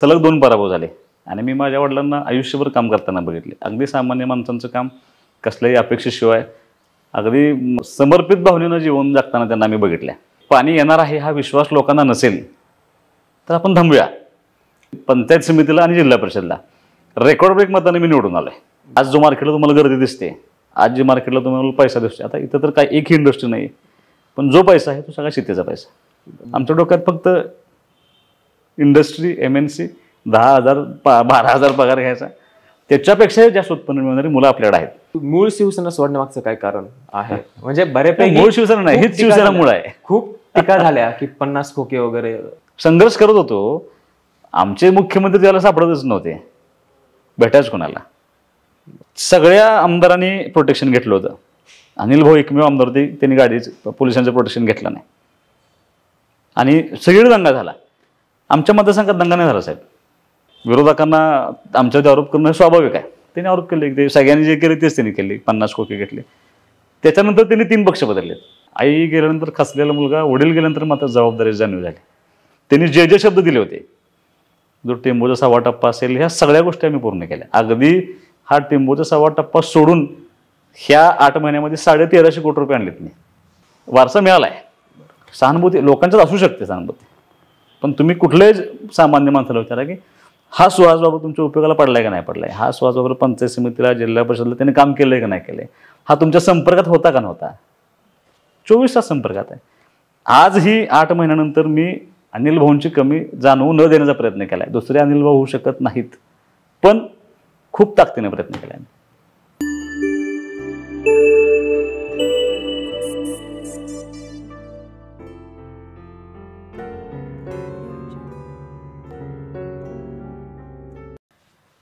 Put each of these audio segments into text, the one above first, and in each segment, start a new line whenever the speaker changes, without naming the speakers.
सलग 2 पराभव झाले आणि मी माझ्या वडिलांना आयुष्यभर काम करताना बघितले. अगदी सामान्य माणसांचं काम, कसल्याही अपेक्षेशिवाय अगदी समर्पित भावनेनं जीवन जगताना त्यांना मी बघितलं. पाणी येणार आहे हा विश्वास लोकांना नसेल तर आपण थांबूया. पंचायत समितीला आणि जिल्हा परिषदला रेकॉर्ड ब्रेक मताने मी निवडून आलोय. आज जो मार्केटला तुम्हाला गर्दी दिसते, आज जी मार्केटला तुम्हाला पैसा दिसतो, आता इथं तर काही एकही इंडस्ट्री नाही, पण जो पैसा आहे तो सगळा शेतीचा पैसा. आमच्या डोक्यात फक्त इंडस्ट्री, MNC 10,000 12,000 पगार घ्यायचा, त्याच्यापेक्षा जास्त उत्पन्न मिळणारी मुलं आपल्याकडे आहेत.
मूळ शिवसेना सोडण्यामागचं काय कारण आहे? म्हणजे बऱ्यापैकी
मूळ शिवसेना नाही, हीच शिवसेना मूळ आहे.
खूप टीका झाल्या की 50 खोके वगैरे.
संघर्ष करत होतो. आमचे मुख्यमंत्री त्याला सापडतच नव्हते, भेटायच कोणाला. सगळ्या आमदारांनी प्रोटेक्शन घेतलं होतं. अनिल भाऊ एकमेव आमदार होते, त्यांनी गाडीचं पोलिसांचं प्रोटेक्शन घेतलं नाही आणि सगळीकडे दंगा झाला. आमच्या मतदारसंघात दंगा नाही झाला साहेब. विरोधकांना आमच्यावर आरोप करणं स्वाभाविक आहे. त्यांनी आरोप केले, ते सगळ्यांनी जे केले तेच त्यांनी केले. 50 खोके घेतले. त्याच्यानंतर त्यांनी 3 पक्ष बदलले. आई गेल्यानंतर खचलेला मुलगा, वडील गेल्यानंतर मात्र जबाबदारी जाणीव झाली. त्यांनी जे जे शब्द दिले होते, जो टेंबूचा 6वा टप्पा असेल, ह्या सगळ्या गोष्टी आम्ही पूर्ण केल्या. अगदी हा टेंबूचा 6वा टप्पा सोडून ह्या 8 महिन्यामध्ये 1350 कोटी रुपये आणलेत मी. वारसा मिळाला आहे. सहानुभूती लोकांच्याच असू शकते सहानुभूती, पण तुम्ही कुठल्याही सामान्य माणसाला विचारा की हा सुहास बाबा तुमच्या उपयोगाला पडलाय का नाही पडलाय, हा सुहास बाबा पंचायत समितीला, जिल्हा परिषदला त्याने काम केलंय का नाही केलंय, हा तुमच्या संपर्कात होता का नव्हता. 24 तास संपर्कात आहे. आजही 8 महिन्यानंतर मी अनिल भाऊंची कमी जाणवू न देण्याचा प्रयत्न केलाय. दुसरे अनिल भाऊ होऊ शकत नाहीत, पण खूप ताकदीने प्रयत्न केलाय.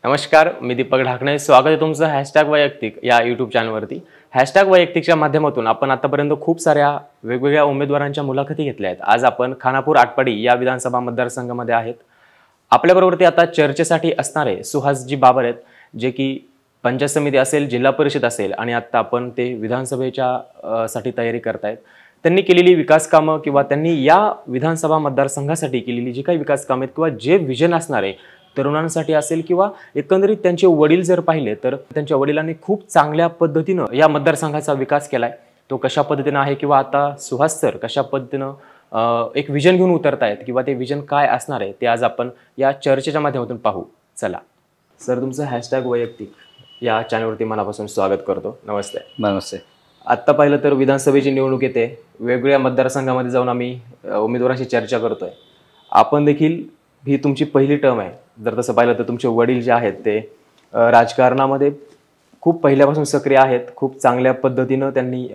नमस्कार, मी दीपक ढाकणे. स्वागत आहे तुमचं #वैयक्तिक या यूट्यूब चॅनलवरती. #वैयक्तिकच्या माध्यमातून आपण आतापर्यंत खूप साऱ्या वेगवेगळ्या उमेदवारांच्या मुलाखती घेतल्या आहेत. आज आपण खानापूर आटपाडी या विधानसभा मतदारसंघामध्ये आहेत. आपल्याबरोबर ते आता चर्चेसाठी असणारे सुहासजी बाबर आहेत, जे की पंचायत समिती असेल, जिल्हा परिषद असेल आणि आता आपण ते विधानसभेच्या साठी तयारी करतायत. त्यांनी केलेली विकास कामं किंवा त्यांनी या विधानसभा मतदारसंघासाठी केलेली जी काही विकास कामं आहेत किंवा जे विजन असणार आहे तरुणांसाठी असेल किंवा एकंदरीत त्यांचे वडील जर पाहिले तर त्यांच्या वडिलांनी खूप चांगल्या पद्धतीनं या मतदारसंघाचा विकास केलाय. तो कशा पद्धतीनं आहे किंवा आता सुहास सर कशा पद्धतीनं एक विजन घेऊन उतरतायत किंवा ते विजन काय असणार आहे ते आज आपण या चर्चेच्या माध्यमातून पाहू. चला सर, तुमचं #वैयक्तिक या चॅनलवरती मनापासून स्वागत करतो. नमस्ते.
नमस्ते.
आत्ता पाहिलं तर विधानसभेची निवडणूक येते. वेगवेगळ्या मतदारसंघामध्ये जाऊन आम्ही उमेदवारांशी चर्चा करतोय. आपण देखील ही तुमची पहिली टर्म आहे. जर तसं पाहिलं तर तुमचे वडील जे आहेत ते राजकारणामध्ये खूप पहिल्यापासून सक्रिय आहेत. खूप चांगल्या पद्धतीनं त्यांनी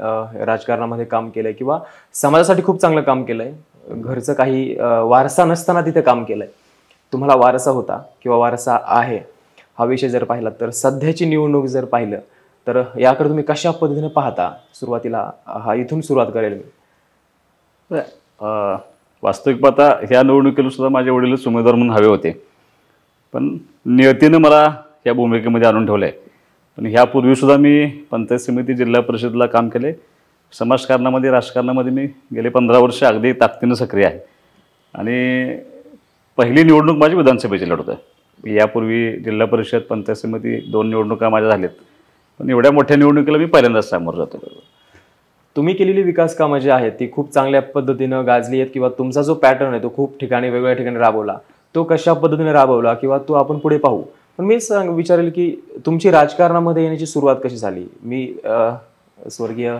राजकारणामध्ये काम केलंय किंवा समाजासाठी खूप चांगलं काम केलंय. घरचं काही वारसा नसताना तिथे काम केलंय. तुम्हाला वारसा होता किंवा वारसा आहे हा विषय जर पाहिला तर सध्याची निवडणूक जर पाहिलं तर याकडे तुम्ही कशा पद्धतीने पाहता? सुरुवातीला इथून सुरुवात करेल मी.
वास्तविक पाहता ह्या निवडणुकीला सुद्धा माझे वडीलच उमेदवार म्हणून हवे होते, पण नियतीनं मला या भूमिकेमध्ये आणून ठेवलं आहे. पण ह्यापूर्वीसुद्धा मी पंचायत समिती, जिल्हा परिषदला काम केले. समाजकारणामध्ये, राजकारणामध्ये मी गेले 15 वर्ष अगदी ताकदीनं सक्रिय आहे आणि पहिली निवडणूक माझी विधानसभेची लढत आहे. यापूर्वी जिल्हा परिषद, पंचायत समिती 2 निवडणुका माझ्या झाल्यात, पण एवढ्या मोठ्या निवडणुकीला मी पहिल्यांदाच सामोरं जातो.
तुम्ही केलेली विकास कामं जी आहेत ती खूप चांगल्या पद्धतीनं गाजली आहेत किंवा तुमचा जो पॅटर्न आहे तो खूप ठिकाणी वेगवेगळ्या ठिकाणी राबवला, तो कशा पद्धतीने राबवला किंवा तो आपण पुढे पाहू. पण मी विचारेल की तुमची राजकारणामध्ये येण्याची सुरुवात कशी झाली? मी स्वर्गीय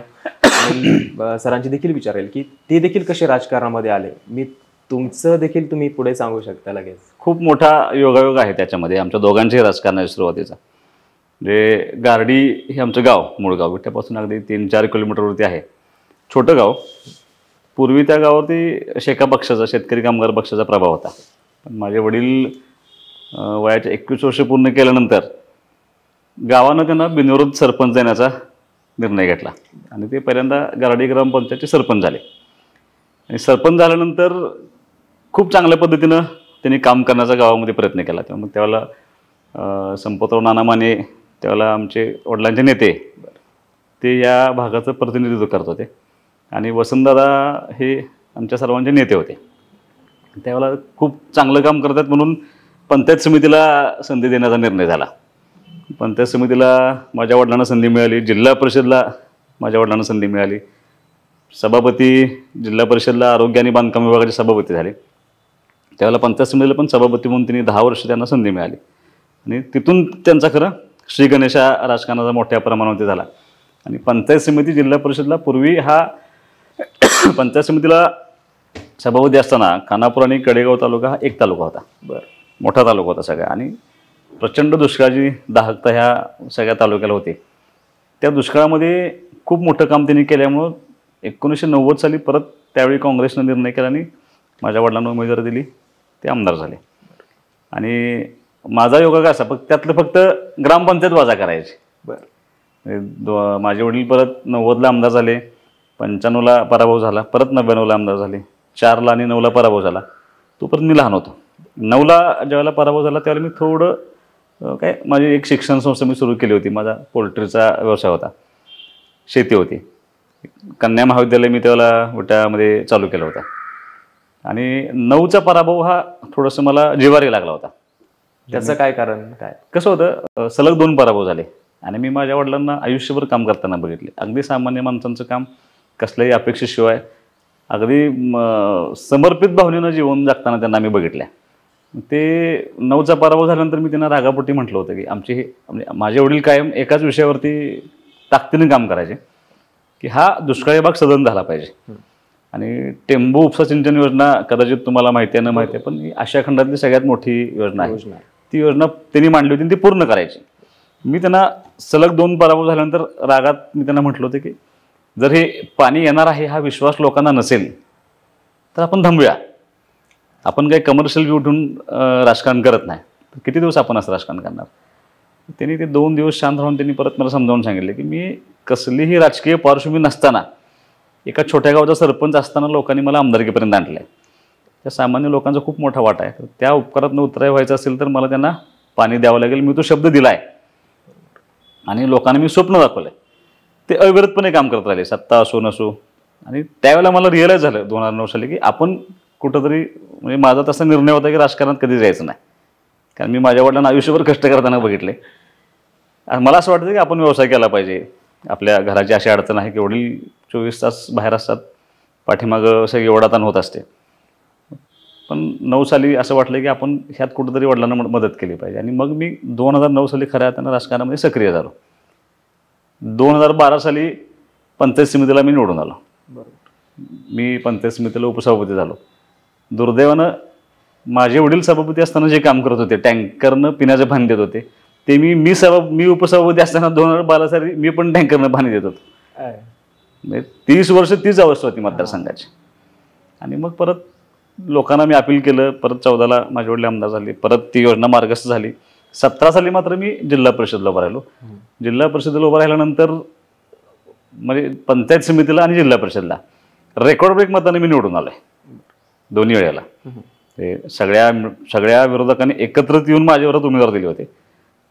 सरांची देखील विचारेल की ते देखील कसे राजकारणामध्ये आले. मी तुमचं देखील तुम्ही पुढे सांगू शकता लगेच.
खूप मोठा योगायोग आहे त्याच्यामध्ये आमच्या दोघांच्याही राजकारणाच्या सुरुवातीचा. म्हणजे गारडी हे आमचं गाव, मूळ गाव विट्यापासून अगदी 3-4 किलोमीटरवरती आहे. छोटं गाव. पूर्वी त्या गावावरती शेका पक्षाचा, शेतकरी कामगार पक्षाचा प्रभाव होता. पण माझे वडील वयाच्या 21 वर्ष पूर्ण केल्यानंतर गावानं त्यांना बिनविरोध सरपंच देण्याचा निर्णय घेतला आणि ते पहिल्यांदा गारडी ग्रामपंचायतचे सरपंच झाले. आणि सरपंच झाल्यानंतर खूप चांगल्या पद्धतीनं त्यांनी काम करण्याचा गावामध्ये प्रयत्न केला. तेव्हा मग त्यावेळेला संपतराव नाना माने, त्यावेळेला आमचे वडिलांचे नेते, ते या भागाचं प्रतिनिधित्व करत होते आणि वसंतदादा हे आमच्या सर्वांचे नेते होते. त्यावेळेला खूप चांगलं काम करतात म्हणून पंचायत समितीला संधी देण्याचा निर्णय झाला. पंचायत समितीला माझ्या वडिलांना संधी मिळाली, जिल्हा परिषदला माझ्या वडिलांना संधी मिळाली, सभापती जिल्हा परिषदला आरोग्य आणि बांधकाम विभागाचे सभापती झाले. त्यावेळेला पंचायत समितीला पण सभापती म्हणून त्यांनी 10 वर्ष त्यांना संधी मिळाली आणि तिथून त्यांचा खरं श्री गणेशा राजकारणाचा मोठ्या प्रमाणावरती झाला. आणि पंचायत समिती जिल्हा परिषदला पूर्वी हा पंचायत समितीला सभापती असताना खानापूर आणि कडेगाव तालुका हा एक तालुका होता.
बरं.
मोठा तालुका होता सगळा आणि प्रचंड दुष्काळाची दाहकता ह्या सगळ्या तालुक्याला होती. त्या दुष्काळामध्ये खूप मोठं काम त्यांनी केल्यामुळं 1990 साली परत त्यावेळी काँग्रेसनं निर्णय केला आणि माझ्या वडिलांना उमेदवारी दिली, ते आमदार झाले. आणि माझा योगा कसा त्यातलं फक्त ग्रामपंचायत वजा करायची.
बरं.
माझे वडील परत 90ला आमदार झाले, 95ला पराभव झाला, परत 99ला आमदार झाले, 4ला आणि 9ला पराभव झाला. तोपर्यंत मी लहान होतो. 9ला ज्यावेळेला पराभव झाला त्यावेळेला मी थोडं माझी एक शिक्षण संस्था मी सुरू केली होती. माझा पोल्ट्रीचा व्यवसाय होता, शेती होती. कन्या महाविद्यालय मी त्यावेळेला विट्यामध्ये चालू केलं होतं. आणि 9चा पराभव हा थोडंसं मला जिव्हारी लागला होता.
त्याचं काय कारण काय?
कसं होतं, सलग 2 पराभव झाले आणि मी माझ्या वडिलांना आयुष्यभर काम करताना बघितले. अगदी सामान्य माणसांचं काम, कसल्याही अपेक्षेशिवाय अगदी समर्पित भावनेनं जीवन जगताना त्यांना मी बघितल्या. ते 9चा पराभव झाल्यानंतर मी त्यांना रागापोटी म्हटलं होतं की आमची हे म्हणजे माझे वडील कायम एकाच विषयावरती ताकदीने काम करायचे की हा दुष्काळी भाग सदन झाला पाहिजे. आणि टेंबू उपसा सिंचन योजना कदाचित तुम्हाला माहिती आहे ना माहिती आहे, पण ही आशिया खंडातली सगळ्यात मोठी योजना आहे. ती योजना त्यांनी मांडली होती आणि ती पूर्ण करायची. मी त्यांना सलग 2 पराभव झाल्यानंतर रागात मी त्यांना म्हटलं होतं की जर हे पाणी येणार आहे हा विश्वास लोकांना नसेल तर आपण थांबूया. आपण काही कमर्शियल व्ह्यू ठेवून राजकारण करत नाही, किती दिवस आपण असं राजकारण करणार. त्यांनी ते 2 दिवस शांत राहून त्यांनी परत मला समजावून सांगितले की मी कसलीही राजकीय पार्श्वभूमी नसताना एका छोट्या गावाचा सरपंच असताना लोकांनी मला आमदारकीपर्यंत आणलं आहे. त्या सामान्य लोकांचा खूप मोठा वाटा आहे. तर त्या उपकारातनं उतराय व्हायचं असेल तर मला त्यांना पाणी द्यावं लागेल. मी तो शब्द दिला आहे आणि लोकांना मी स्वप्न दाखवलं आहे. ते अविरतपणे काम करत राहिले, सत्ता असो नसो. आणि त्यावेळेला मला रिअलाईज झालं 2009 साली की आपण कुठंतरी म्हणजे माझा तसा निर्णय होता की राजकारणात कधी जायचं नाही. कारण मी माझ्या वडिलांना आयुष्यभर कष्ट करताना बघितले आणि मला असं वाटतं की आपण व्यवसाय केला पाहिजे. आपल्या घराची अशी अडचण आहे की वडील 24 तास बाहेर असतात, पाठीमागं सगळी ओढाताण होत असते. पण 9 साली असं वाटलं की आपण ह्यात कुठंतरी वडिलांना मदत केली पाहिजे. आणि मग मी 2009 साली खऱ्या अर्थानं राजकारणामध्ये सक्रिय झालो. 2012 साली पंचायत समितीला मी निवडून आलो. मी पंचायत समितीला उपसभापती झालो. दुर्दैवानं माझे वडील सभापती असताना जे काम करत होते, टँकरनं पिण्याचं पाणी देत होते, ते मी उपसभापती असताना 2012 साली मी पण टँकरनं पाणी देत होतो. 30 वर्ष तीच अवस्था होती मतदारसंघाची. आणि मग परत लोकांना मी अपील केलं. परत 14ला माझे वडील आमदार झाले. परत ती योजना मार्गस्थ झाली. 17 साली मात्र मी जिल्हा परिषदला उभा राहिलो. जिल्हा परिषदेला उभं राहिल्यानंतर म्हणजे पंचायत समितीला आणि जिल्हा परिषदला रेकॉर्ड ब्रेक मताने मी निवडून आलो आहे दोन्ही वेळेला. ते सगळ्या विरोधकांनी एकत्रित येऊन माझ्यावरच उमेदवार दिले होते,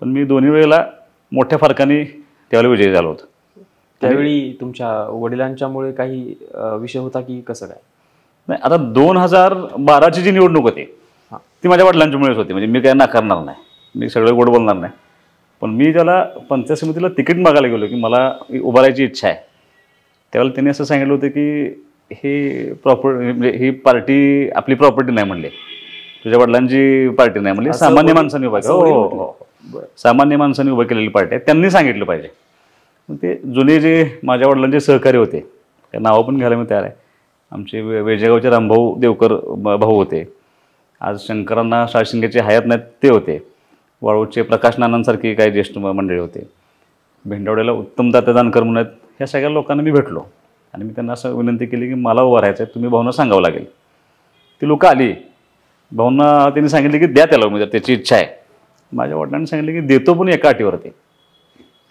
पण मी दोन्ही वेळेला मोठ्या फरकाने त्यावेळेला विजयी झालो होतो.
त्यावेळी तुमच्या वडिलांच्यामुळे काही विषय होता की कसं काय?
नाही, आता 2012ची जी निवडणूक होती ती माझ्या वडिलांच्यामुळेच होती. म्हणजे मी काय नाकारणार नाही, मी सगळं गोड बोलणार नाही. पण मी त्याला पंचायत समितीला तिकीट मागायला गेलो की मला उभा राहायची इच्छा आहे. त्यावेळेला त्यांनी असं सांगितलं होतं की हे म्हणजे ही पार्टी आपली प्रॉपर्टी नाही म्हणले, तुझ्या वडिलांची पार्टी नाही म्हणली, सामान्य माणसांनी उभा केली, सामान्य माणसांनी उभं केलेली पार्टी आहे, त्यांनी सांगितलं पाहिजे. ते जुने जे माझ्या वडिलांचे सहकारी होते, त्या नावं पण घ्यायला मी तयार आहे. आमचे वेजेगावचे रामभाऊ देवकर भाऊ होते. आज शंकरांना शाळशिंगेचे हयात नाहीत ते होते. वाळूचे प्रकाश नानांसारखी काही ज्येष्ठ मंडळी होते. भेंडवड्याला उत्तम दाते दानकर म्हणून आहेत. ह्या सगळ्या लोकांना मी भेटलो आणि मी त्यांना असं विनंती केली की मला उभं राहायचं आहे, तुम्ही भाऊंना सांगावं लागेल. ती लोकं आली. भाऊंना त्यांनी सांगितले की द्या त्याला उमेदवार, त्याची इच्छा आहे. माझ्या वडिलांनी सांगितले की देतो पण एका अटीवरती,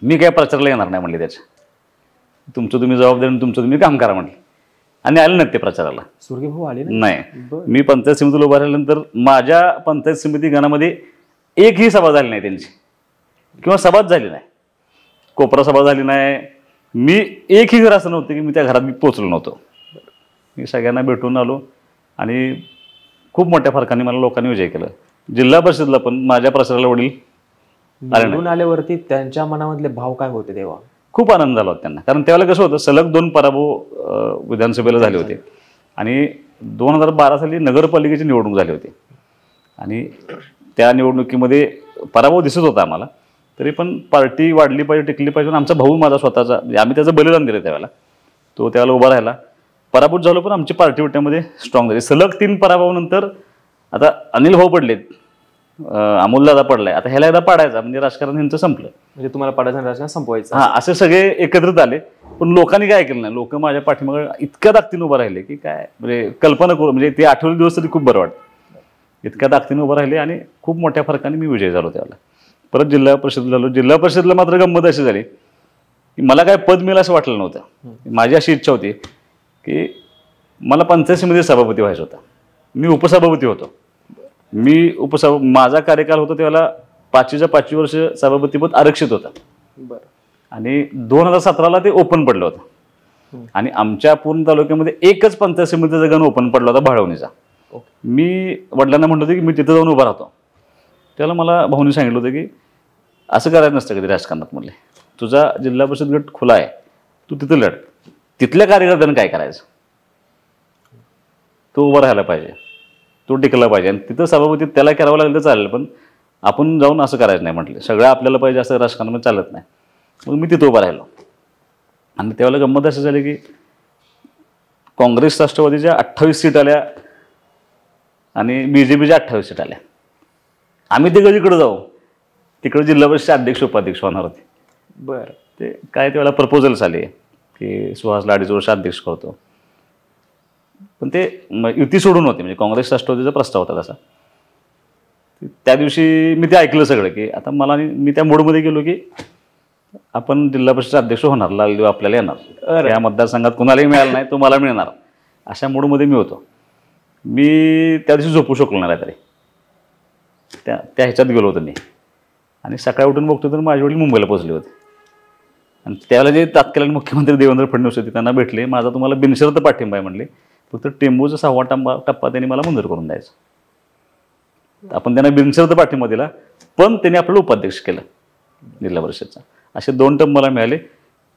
मी काय प्रचाराला येणार नाही म्हणले, त्याच्या तुमचं तुम्ही जबाबदारी आणि तुमचं तुम्ही काम करा म्हणले. आणि आले नाहीत ते प्रचाराला.
सुर्गे भाऊ आले
नाही. मी पंचायत समितीला उभा राहिल्यानंतर माझ्या पंचायत समिती गणामध्ये एकही सभा झाली नाही त्यांची, किंवा सभाच झाली नाही, कोपरा सभा झाली नाही. मी एकही घर असं नव्हतं की मी त्या घरात मी पोचलो नव्हतो. मी सगळ्यांना भेटून आलो आणि खूप मोठ्या फरकाने मला लोकांनी विजय केलं. जिल्हा परिषदला पण माझ्या प्रसाराला वडील
निवडून आल्यावरती त्यांच्या मनामधले भाव काय होते तेव्हा?
खूप आनंद झाला होता त्यांना, कारण त्यावेळेला कसं होतं, सलग 2 पराभव विधानसभेला झाले होते आणि 2012 साली नगरपालिकेची निवडणूक झाली होती आणि त्या निवडणुकीमध्ये पराभव दिसत होता आम्हाला, तरी पण पार्टी वाढली पाहिजे, टिकली पाहिजे. आमचा भाऊ माझा स्वतःचा, आम्ही त्याचं बलिदान दिलं त्यावेळेला, तो त्यावेळेला उभा राहिला. पराभूत झालो पण आमची पार्टी विट्यामध्ये स्ट्रॉंग झाली. सलग 3 पराभवानंतर आता अनिल भाऊ पडलेत, अमोलदादा पडलाय, आता ह्याला एकदा पाडायचा म्हणजे राजकारण ह्यांचं संपलं.
म्हणजे तुम्हाला पाडायचं राजकारण संपवायचं.
हां, असे सगळे एकत्रित आले, पण लोकांनी काय केलं नाही. लोक माझ्या पाठीमागे इतक्या ताकदीने उभं राहिले की काय म्हणजे कल्पना करू, म्हणजे ते आठवले दिवस तरी खूप बरं वाटतं. इतक्या ताकदीने उभं राहिले आणि खूप मोठ्या फरकाने मी विजय झालो त्यावेळेला. परत जिल्हा परिषद झालो. जिल्हा परिषदला मात्र गंमत अशी झाली की मला काय पद मिळेल असं वाटलं नव्हतं. माझी अशी इच्छा होती की मला 85मध्ये सभापती व्हायचं होतं. मी उपसभापती होतो. माझा कार्यकाल होता त्यावेळेला 5च्या 5 वर्ष सभापतीपद आरक्षित होतं आणि 2017ला ते ओपन पडलं होतं आणि आमच्या पूर्ण तालुक्यामध्ये एकच पंचायत समितीचा गण ओपन पडला होता भाळवणीचा. मी वडिलांना म्हणत होतो की मी तिथं जाऊन उभा राहतो. त्याला मला भाऊनी सांगितलं होतं की असं करायचं नसतं कधी राजकारणात. म्हणले तुझा जिल्हा परिषद गट खुला आहे, तू तिथं लढ. तिथल्या कार्यकर्त्यांना काय करायचं, तो उभा राहायला पाहिजे, तो टिकला पाहिजे आणि तिथं सभापती त्याला करावं लागलं तर चालेल, पण आपण जाऊन असं करायचं नाही. म्हटलं सगळं आपल्याला पाहिजे असं राजकारणामध्ये चालत नाही. मग मी तिथं उभा राहिलो आणि त्यावेळेला गंमत अशी झाली की काँग्रेस राष्ट्रवादीच्या 28 सीट आल्या आणि BJPच्या 28 सीट आल्या. आम्ही तिकडे जिकडे जाऊ तिकडे जिल्हा परिषद अध्यक्ष उपाध्यक्ष होणार होते.
बरं.
ते काय त्यावेळेला प्रपोजल्स आले की सुहासला 2.5 वर्ष अध्यक्ष करतो, पण ते युती सोडून होते. म्हणजे काँग्रेस राष्ट्रवादीचा प्रस्ताव होता तसा. त्या दिवशी मी ते ऐकलं सगळं की आता मी त्या मोडमध्ये गेलो की आपण जिल्हा परिषद अध्यक्ष होणार, लालदेव आपल्याला येणार, या मतदारसंघात कुणालाही मिळालं नाही, तो मला मिळणार, अशा मोडमध्ये मी होतो. मी त्या दिवशी झोपू शकलो नाही तरी त्या ह्याच्यात गेलो होतो मी आणि सकाळी उठून बघतो तर माझे वडील मुंबईला पोहोचले होते आणि त्यावेळेला जे तत्कालीन मुख्यमंत्री देवेंद्र फडणवीस होते त्यांना भेटले. माझा तुम्हाला बिनशर्त पाठिंबा आहे म्हणले, फक्त टेंबूचा 6वा टप्पा त्यांनी मला मंजूर करून द्यायचा. आपण त्यांना बिनशर्त पाठिंबा दिला, पण त्यांनी आपल्याला उपाध्यक्ष केलं जिल्हा परिषदचा. असे 2 टर्म मला मिळाले.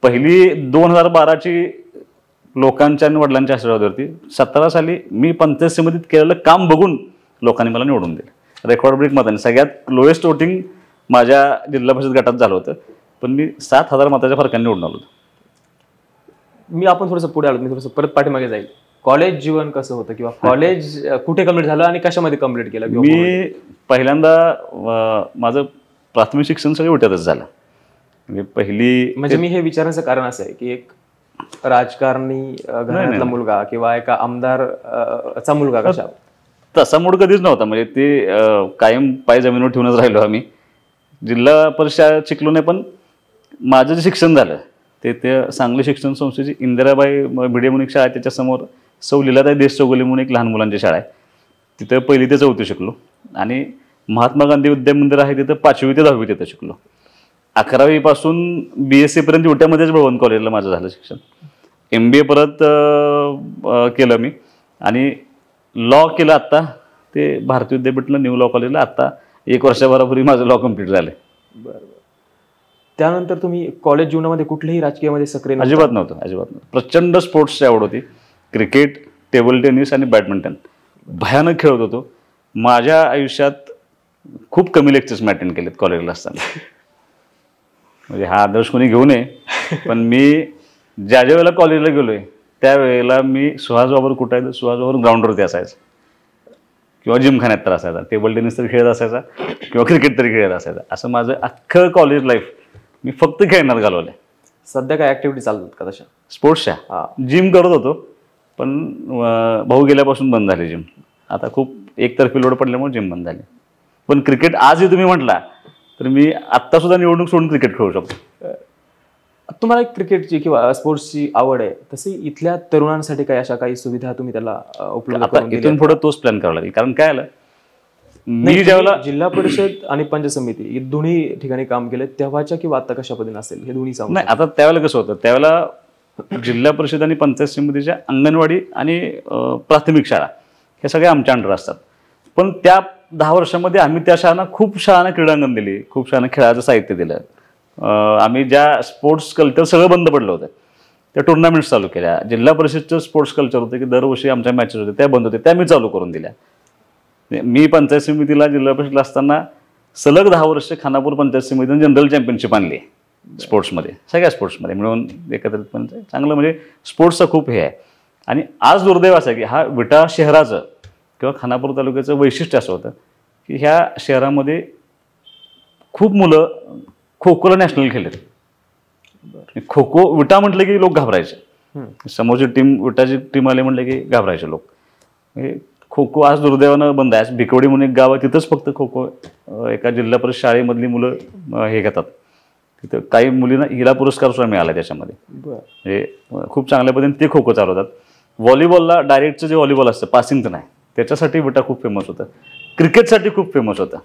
पहिली 2012ची लोकांच्या आणि वडिलांच्या आशीर्वादावरती. 17 साली मी पंचायत समितीत केलेलं काम बघून लोकांनी मला निवडून दिलं. रेकॉर्ड ब्रेक मतांनी सगळ्यात लोएस्ट वोटिंग माझ्या जिल्हा परिषद गटात झालं होतं, पण मी 7,000 मताच्या फरकाने निवडून आलो.
आपण थोडंसं पुढे आलो, मी थोडंसं परत पाठीमागे जाईल. कॉलेज जीवन कसं होतं किंवा कॉलेज कुठे कम्प्लीट झालं आणि कशामध्ये कम्प्लीट केलं?
मी पहिल्यांदा माझं प्राथमिक शिक्षण सगळं विट्यातच झालं. म्हणजे
मी हे विचारण्याचं कारण असं आहे की एक राजकारणी घरातला मुलगा किंवा एका आमदारचा मुलगा कशा
तसा मूड कधीच नव्हता. म्हणजे ते कायम पाय जमिनीवर ठेवूनच राहिलो आम्ही. जिल्हा परिषद शिकलो नाही, पण माझं जे शिक्षण झालं ते सांगली शिक्षण संस्थेची इंदिराबाई भिडे म्हणून एक शाळा आहे, त्याच्यासमोर सौ लीलाताई देशचौगुले म्हणून एक लहान मुलांची शाळा आहे, तिथं 1ली ते 4थी शिकलो. आणि महात्मा गांधी विद्यामंदिर आहे तिथं 5वी ते 10वी तिथं शिकलो. 11वी पासून BSc पर्यंत विट्यामध्येच बळवंत कॉलेजला माझं झालं शिक्षण. MBA परत केलं मी आणि लॉ केलं. आत्ता ते भारतीय विद्यापीठला न्यू लॉ कॉलेजला आत्ता 1 वर्षभरापूर्वी माझं लॉ कम्प्लीट झालं.
बरं. त्यानंतर तुम्ही कॉलेज जीवनामध्ये कुठल्याही राजकीयामध्ये सक्रिय?
अजिबात नव्हतं. प्रचंड स्पोर्ट्सची आवड होती. क्रिकेट, टेबल टेनिस आणि बॅडमिंटन भयानक खेळत होतो. माझ्या आयुष्यात खूप कमी लेक्चर्स मी अटेंड केलेत कॉलेजला असताना. म्हणजे हा आदर्श कोणी घेऊ नये, पण मी ज्या वेळेला कॉलेजला गेलोय त्यावेळेला मी सुहास बाबर कुठं आहे, सुहास बाबर ग्राउंडवरती असायचं किंवा जिमखान्यात तर असायचा, टेबल टेनिस तरी खेळत असायचा किंवा क्रिकेट तरी खेळत असायचा. असं माझं अख्खं कॉलेज लाईफ मी फक्त खेळण्यात घालवलं.
सध्या काय ऍक्टिव्हिटी चालतात का तशा
स्पोर्ट्सच्या? जिम करत होतो, पण भाऊ गेल्यापासून बंद झाली जिम. आता खूप एकतर्फी लोड पडल्यामुळे जिम बंद झाली. पण क्रिकेट आजही तुम्ही म्हटला तर मी आत्ता सुद्धा निवडणूक सोडून क्रिकेट खेळू शकतो.
तुम्हाला एक क्रिकेटची किंवा स्पोर्ट्सची आवड आहे, तशी इथल्या तरुणांसाठी काही अशा काही सुविधा तुम्ही त्याला उपलब्ध करून दिल्या?
इथून पुढे तोच प्लॅन करावा लागेल. कारण काय आलं, मी ज्यावेळेला
जिल्हा परिषद आणि पंचायत समिती दोन्ही ठिकाणी काम केलं तेव्हाच्या किंवा आता कशा पद्धतीने असेल हे दोन्ही सांगू?
नाही, आता त्यावेळेला कसं होतं, त्यावेळेला जिल्हा परिषद आणि पंचायत समितीच्या अंगणवाडी आणि प्राथमिक शाळा हे सगळे आमच्या अंडर असतात. पण त्या 10 वर्षामध्ये आम्ही त्या शाळांना खूप शाळांना क्रीडांगण दिली, खूप शाळांना खेळाचं साहित्य दिलं. आम्ही ज्या स्पोर्ट्स कल्चर सगळं बंद पडलं होतं त्या टुर्नामेंट्स चालू केल्या. जिल्हा परिषदचं स्पोर्ट्स कल्चर होतं की दरवर्षी आमच्या मॅचेस होते त्या बंद होते, त्या मी चालू करून दिल्या. मी पंचायत समितीला जिल्हा परिषदला असताना सलग 10 वर्ष खानापूर पंचायत समितीने जनरल चॅम्पियनशिप आणली स्पोर्ट्समध्ये, सगळ्या स्पोर्ट्समध्ये मिळून एकत्रितपणे चांगलं म्हणजे स्पोर्ट्सचं खूप हे आहे. आणि आज दुर्दैव असं आहे की हा विटा शहराचं किंवा खानापूर तालुक्याचं वैशिष्ट्य असं होतं की ह्या शहरामध्ये खूप मुलं खो खोला नॅशनल खेळलेत. खो खो विटा म्हटलं की लोक घाबरायचे, समोरची टीम विटाची टीम आले म्हटलं की घाबरायचे लोक. खो खो आज दुर्दैवानं बंद आहे. भिकवडी म्हणून एक गाव आहे, तिथंच फक्त खो खो एका जिल्हा परिषद शाळेमधली मुलं हे घेतात. तिथं काही मुलींना हिला पुरस्कार सुद्धा मिळाला त्याच्यामध्ये. म्हणजे खूप चांगल्या पद्धतीने ते खो खो चालवतात. व्हॉलीबॉलला डायरेक्टचं जे व्हॉलीबॉल असतं पासिंगचं नाही, त्याच्यासाठी विटा खूप फेमस होतं. क्रिकेटसाठी खूप फेमस होतं.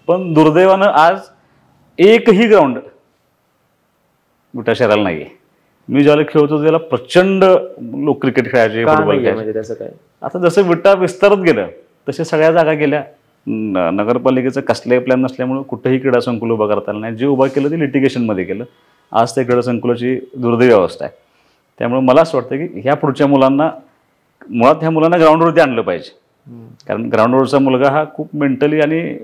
पण दुर्दैवानं आज एकही ग्राउंड विटा शहराला नाही आहे. मी ज्याला खेळत होतो त्याला प्रचंड लोक क्रिकेट खेळायचे, फुटबॉल खेळायचे.
म्हणजे त्याचं काय
आता जसं विटा विस्तारत गेलं तसे सगळ्या जागा गेल्या. नगरपालिकेचं कसलाही प्लॅन नसल्यामुळं कुठंही क्रीडा संकुल उभं करता आलं नाही. जे उभं केलं ते लिटिगेशनमध्ये केलं. आज त्या क्रीडा संकुलाची दुर्दैवी अवस्था आहे. त्यामुळे मला असं वाटतं की ह्या पुढच्या मुलांना मुळात ह्या मुलांना ग्राउंडवरती आणलं पाहिजे. कारण ग्राउंडवरचा मुलगा हा खूप मेंटली आणि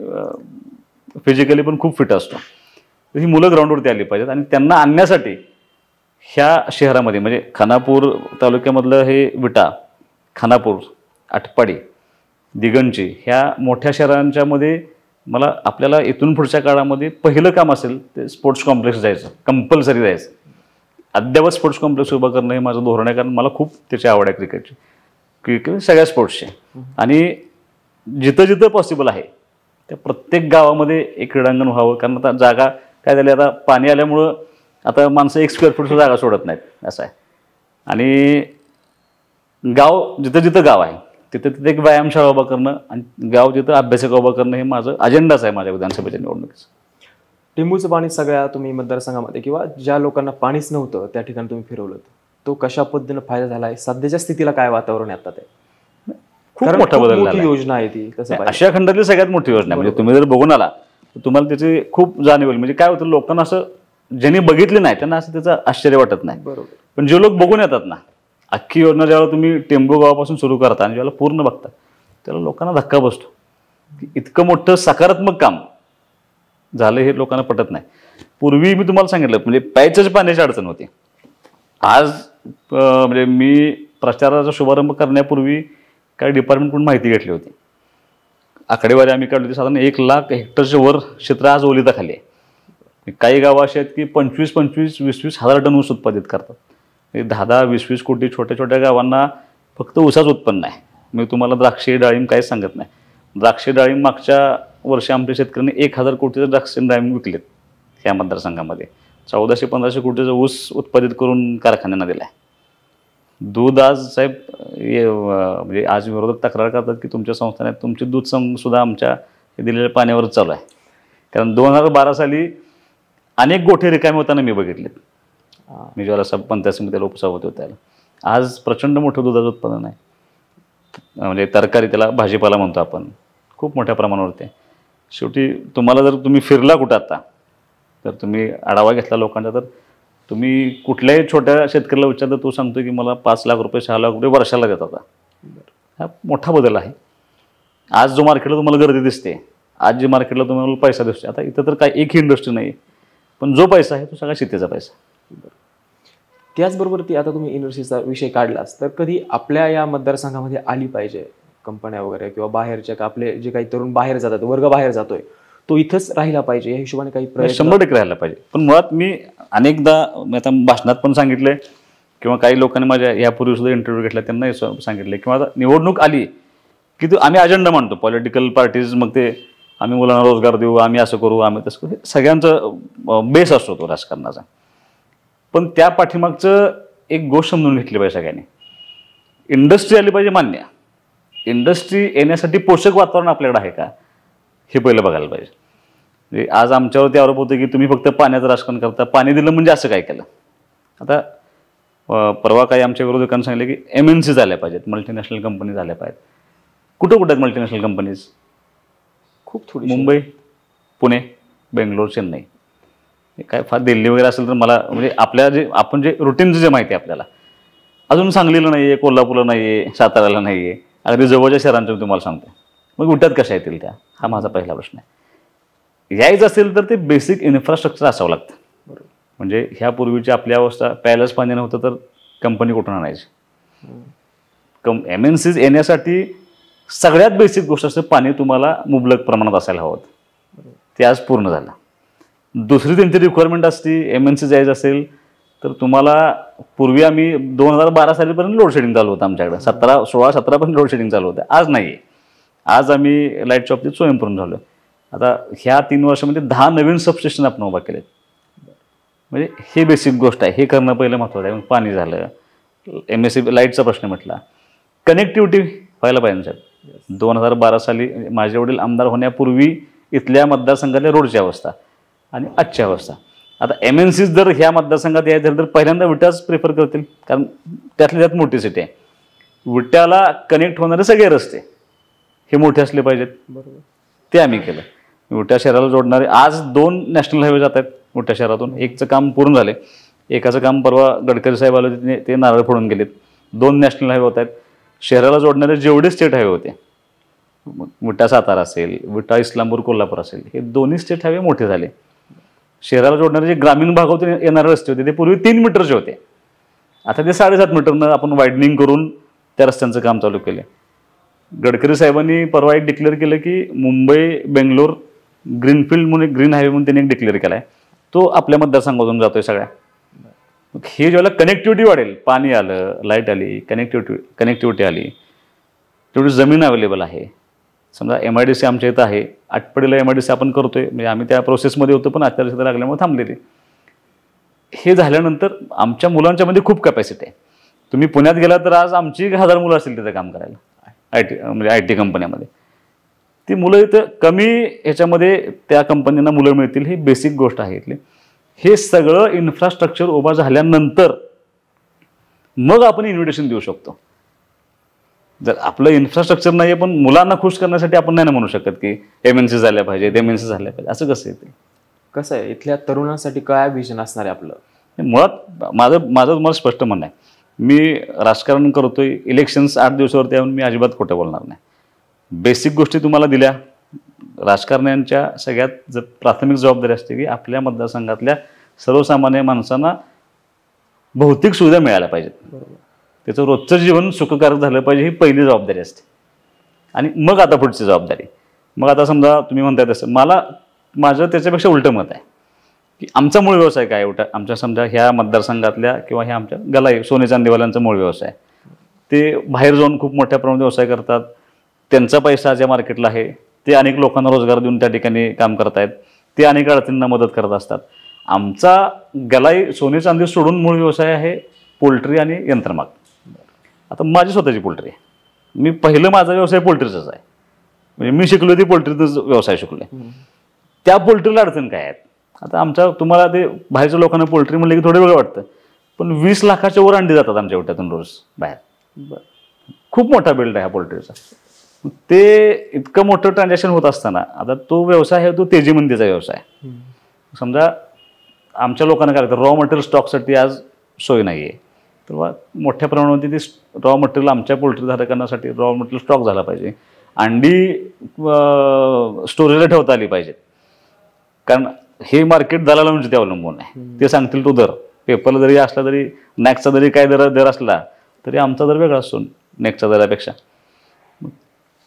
फिजिकली पण खूप फिट असतो. ही मुलं ग्राउंडवरती आली पाहिजेत आणि त्यांना आणण्यासाठी ह्या शहरामध्ये म्हणजे खानापूर तालुक्यामधलं हे विटा, खानापूर, आटपाडी, दिगंची ह्या मोठ्या शहरांच्यामध्ये मला आपल्याला इथून पुढच्या काळामध्ये पहिलं काम असेल ते स्पोर्ट्स कॉम्प्लेक्स जायचं, कंपल्सरी जायचं. अद्यावत स्पोर्ट्स कॉम्प्लेक्स उभं करणं हे माझं धोरण आहे. कारण मला खूप त्याची आवड आहे क्रिकेटची, क्रिकेट सगळ्या स्पोर्ट्सची. आणि जिथं जिथं पॉसिबल आहे त्या प्रत्येक गावामध्ये एक क्रीडांगण व्हावं. कारण आता जागा काय झाली, आता पाणी आल्यामुळं आता माणसं 1 स्क्वेअर फूटचं जागा सोडत नाहीत असं आहे. आणि गाव जिथं जिथं गाव आहे तिथं तिथे एक व्यायामशाळा उभा करणं आणि गाव जिथं अभ्यासिका उभा करणं हे माझं अजेंडाच आहे माझ्या विधानसभेच्या निवडणुकीचं.
टिंबूचं पाणी सगळ्या तुम्ही मतदारसंघामध्ये किंवा ज्या लोकांना पाणीच नव्हतं त्या ठिकाणी तुम्ही फिरवलं, तो कशा पद्धतीनं फायदा झाला आहे? सध्याच्या स्थितीला काय वातावरण आहे आता? ते
खूप मोठा बदल
मोठी योजना आहे ती. कसं
आशिया खंडातली सगळ्यात मोठी योजना म्हणजे तुम्ही जर बघून आला तर तुम्हाला त्याची खूप जाणीव होईल. म्हणजे काय होतं, लोकांना असं ज्यांनी बघितले नाही त्यांना असं त्याचं आश्चर्य वाटत नाही.
बरोबर.
पण जे लोक बघून येतात ना, अख्खी योजना ज्यावेळेला तुम्ही टेंबू गावापासून सुरू करता आणि ज्यावेळेला पूर्ण बघता त्याला लोकांना धक्का बसतो की इतकं मोठं सकारात्मक काम झालं हे लोकांना पटत नाही. पूर्वी मी तुम्हाला सांगितलं म्हणजे प्यायच्याच पाण्याची अडचण होती. आज म्हणजे मी प्रचाराचा शुभारंभ करण्यापूर्वी काही डिपार्टमेंटकडून माहिती घेतली होती. आकडेवारी आम्ही काढली होती. साधारण 1 लाख हेक्टरच्या वर क्षेत्र आज ओलिताखाली आहे. काही गावं अशी आहेत की 25-20 हजार टन ऊस उत्पादित करतात. 10-10, 20-20 कोटी छोट्या छोट्या गावांना फक्त ऊसाचं उत्पन्न आहे. मी तुम्हाला द्राक्षे डाळिंब काहीच सांगत नाही. द्राक्षे डाळिंब मागच्या वर्षी आमच्या शेतकऱ्यांनी 1000 कोटीचं द्राक्षे डाळिंब विकलेत ह्या मतदारसंघामध्ये. 1400-1500 कोटीचा ऊस उत्पादित करून कारखान्यांना दिला आहे. दूध आज साहेब म्हणजे आज विरोधक तक्रार करतात की तुमच्या संस्थानात तुमचे दूध सुद्धा आमच्या दिलेल्या पाण्यावरच चालू आहे. कारण 2012 साली अनेक गोठे रिकामे होताना मी बघितलेत. मी ज्याला पंचायत समितीला उपसभापती होतो त्याला आज प्रचंड मोठं दुधाचं उत्पादन आहे. म्हणजे तरकारी त्याला भाजीपाला म्हणतो आपण, खूप मोठ्या प्रमाणावरती आहे. शेवटी तुम्हाला जर तुम्ही फिरला कुठं आता तर तुम्ही आढावा घेतला लोकांचा तर तुम्ही कुठल्याही छोट्या शेतकऱ्याला विचारता तो सांगतो की मला 5 लाख रुपये 6 लाख रुपये वर्षाला देतात. हा मोठा बदल आहे. आज जो मार्केटला तुम्हाला गर्दी दिसते, आज जी मार्केटला तुम्हाला पैसा दिसतो, आता इथं तर काय एकही इंडस्ट्री नाही पण जो पैसा आहे तो सगळा शेतीचा पैसा.
त्याचबरोबर ती आता तुम्ही युनिव्हर्सिटीचा विषय काढलास तर कधी आपल्या या मतदारसंघामध्ये आली पाहिजे कंपन्या वगैरे किंवा बाहेरच्या का आपले जे काही तरुण बाहेर जातात, वर्ग बाहेर जातोय, तो इथंच राहिला पाहिजे या हिशोबाने काही प्रयत्न?
100% राहायला पाहिजे. पण मुळात मी अनेकदा आता भाषणात पण सांगितलंय किंवा काही लोकांनी माझ्या यापूर्वी सुद्धा इंटरव्ह्यू घेतला त्यांनाही सांगितले किंवा आता निवडणूक आली की तो आम्ही अजेंडा मांडतो पॉलिटिकल पार्टीज. मग ते आम्ही मुलांना रोजगार देऊ, आम्ही असं करू, आम्ही तसं करू, सगळ्यांचं बेस असतो तो राजकारणाचा. पण त्या पाठीमागचं एक गोष्ट समजून घेतली पाहिजे सगळ्यांनी. इंडस्ट्री आली पाहिजे मान्य. इंडस्ट्री येण्यासाठी पोषक वातावरण आपल्याकडे आहे का हे पहिलं बघायला पाहिजे. म्हणजे आज आमच्यावरती आरोप होतो की तुम्ही फक्त पाण्याचं राजकारण करता, पाणी दिलं म्हणजे असं काय केलं. आता परवा काही आमच्या विरोधकांनी सांगितलं की MNC झाल्या पाहिजेत, मल्टीनॅशनल कंपनी झाल्या पाहिजेत. कुठं आहेत मल्टीनॅशनल कंपनीज?
खूप थोडी.
मुंबई, पुणे, बेंगलोर, चेन्नई, काय फार दिल्ली वगैरे असेल तर मला म्हणजे आपल्या जे आपण जे रुटीनचं जे माहिती आहे आपल्याला, अजून सांगलीला नाही आहे, कोल्हापूरला नाही आहे, साताऱ्याला नाही आहे, अगदी जवळच्या शहरांचं मी तुम्हाला सांगतो. मग विट्यात कशा येतील त्या, हा माझा पहिला प्रश्न आहे. यायचं असेल तर ते बेसिक इन्फ्रास्ट्रक्चर असावं लागतं. म्हणजे ह्यापूर्वीची आपली अवस्था, प्यायलाच पाणी नव्हतं तर कंपनी कुठून आणायची. MNCs येण्यासाठी सगळ्यात बेसिक गोष्ट असते, पाणी तुम्हाला मुबलक प्रमाणात असायला हवं. ते आज पूर्ण झालं. दुसरी त्यांची रिक्वायरमेंट असते, MNCs यायचं असेल तर तुम्हाला, पूर्वी आम्ही 2012 सालीपर्यंत लोडशेडिंग चालू होतं आमच्याकडे, 16-17 पर्यंत लोडशेडिंग चालू होतं. आज नाही आहे. आज आम्ही लाईटच्या बाबतीत स्वयंपूर्ण झालो. आता ह्या 3 वर्षामध्ये 10 नवीन सबस्टेशन आपण उभा केलेत. म्हणजे हे बेसिक गोष्ट आहे, हे करणं पहिलं महत्त्वाचं आहे. पाणी झालं, MSC लाईटचा प्रश्न म्हटला, कनेक्टिव्हिटी व्हायला पाहिजे साहेब. 2012 साली माझे वडील आमदार होण्यापूर्वी इथल्या मतदारसंघातल्या रोडची अवस्था आणि आजची अवस्था. आता MNCs जर ह्या मतदारसंघात यायचं झालं तर पहिल्यांदा विट्याच प्रिफर करतील, कारण त्यातल्या त्यात मोठी सिटी आहे. विट्याला कनेक्ट होणारे सगळे रस्ते हे मोठे असले पाहिजेत.
बरोबर.
ते आम्ही केलं. विट्या शहराला जोडणारे आज 2 नॅशनल हायवे जात आहेत मोठ्या शहरातून. एकचं काम पूर्ण झाले, एकाचं काम परवा गडकरी साहेब आले होते, ते नारळ फोडून गेलेत. 2 नॅशनल हायवे होत आहेत. शहराला जोडणारे जेवढे स्टेट हायवे होते, विटा सातारा असेल, विटा इस्लामपूर कोल्हापूर असेल, हे दोन्ही स्टेट हायवे मोठे झाले. शहराला जोडणारे जे ग्रामीण भागातून येणारे रस्ते होते ते पूर्वी 3 मीटरचे होते, आता ते 7.5 मीटरनं आपण वायडनिंग करून त्या रस्त्यांचं काम चालू केलं. गडकरी साहेबांनी परवा एक डिक्लेअर केलं की मुंबई बेंगलोर ग्रीनफील्ड म्हणून ग्रीन हायवे म्हणून त्यांनी एक डिक्लेअर केला आहे, तो आपल्या मतदारसंघातून जातोय सगळ्या. हे ज्यावेळेला कनेक्टिव्हिटी वाढेल, पाणी आलं, लाईट आली, कनेक्टिव्हिटी आली, तेवढी जमीन अवेलेबल आहे. समजा MIDC आमच्या इथं आहे, आटपाडीला MIDC आपण करतोय, म्हणजे आम्ही त्या प्रोसेसमध्ये होतो पण आचारसंहिता लागल्यामुळे थांबलेली. हे झाल्यानंतर आमच्या मुलांच्यामध्ये खूप कॅपॅसिटी आहे. तुम्ही पुण्यात गेला तर आज आमची 1000 मुलं असतील तिथं काम करायला, म्हणजे IT कंपन्यामध्ये. ती मुलं इथं कमी ह्याच्यामध्ये त्या कंपन्यांना मुलं मिळतील, ही बेसिक गोष्ट आहे इथली. हे सगळं इन्फ्रास्ट्रक्चर उभा झाल्यानंतर मग आपण इन्व्हिटेशन देऊ शकतो. जर आपलं इन्फ्रास्ट्रक्चर नाही आहे पण मुलांना खुश करण्यासाठी आपण नाही म्हणू शकत की MNC झाल्या पाहिजे, MNC झाल्या पाहिजे, असं कसं येते.
कसं आहे, इथल्या तरुणांसाठी काय विजन असणार आहे आपलं?
मुळात माझं तुम्हाला स्पष्ट म्हणणं आहे, मी राजकारण करतोय, इलेक्शन्स 8 दिवसावरती येऊन मी अजिबात खोटं बोलणार नाही. बेसिक गोष्टी तुम्हाला दिल्या. राजकारण्यांच्या सगळ्यात जर प्राथमिक जबाबदारी असते की आपल्या मतदारसंघातल्या सर्वसामान्य माणसांना भौतिक सुविधा मिळाल्या पाहिजेत, त्याचं रोजचं जीवन सुखकारक झालं पाहिजे, ही पहिली जबाबदारी असते. आणि मग आता पुढची जबाबदारी, मग आता समजा तुम्ही म्हणताय तसं, माझं त्याच्यापेक्षा उलटं मत आहे की आमचा मूळ व्यवसाय काय आहे. आमच्या समजा ह्या मतदारसंघातल्या किंवा ह्या आमच्या गलाई सोने चांदीवाल्यांचा मूळ व्यवसाय, ते बाहेर जाऊन खूप मोठ्या प्रमाणात व्यवसाय करतात, त्यांचा पैसा ज्या मार्केटला आहे ते अनेक लोकांना रोजगार देऊन त्या ठिकाणी काम करतायत, ते अनेक अडचणींना मदत करत असतात. आमचा गलाई सोने चांदी सोडून मूळ व्यवसाय आहे पोल्ट्री आणि यंत्रमाग. आता माझी स्वतःची पोल्ट्री आहे, मी पहिलं माझा व्यवसाय पोल्ट्रीचाच आहे, म्हणजे मी शिकलो ते पोल्ट्रीचाच व्यवसाय शिकलो. त्या पोल्ट्रीला अडचण काय आहेत. आता तुम्हाला ते बाहेरच्या लोकांना पोल्ट्री म्हणलं की थोडं वेगळं वाटतं, पण 20 लाखाच्या वर अंडी जातात आमच्या विट्यातून रोज बाहेर. खूप मोठा बिल्ड आहे हा पोल्ट्रीचा. ते इतकं मोठं ट्रान्झॅक्शन होत असताना आता तो व्यवसाय आहे तो तेजीमंदीचा व्यवसाय. समजा आमच्या लोकांना काय लागतं, रॉ मटेरियल स्टॉकसाठी आज सोय नाही आहे, तर मोठ्या प्रमाणामध्ये ती रॉ मटेरियल आमच्या पोल्ट्री धारकांसाठी रॉ मटेरियल स्टॉक झाला पाहिजे. अंडी स्टोरेजला ठेवता आली पाहिजेत, कारण हे मार्केट दलालांवरती अवलंबून आहे. ते सांगतील तो दर, पेपरला जरी असला तरी, नॅक्सचा जरी काय दर असला तरी आमचा दर वेगळा असतो नेक्स्टच्या दरापेक्षा.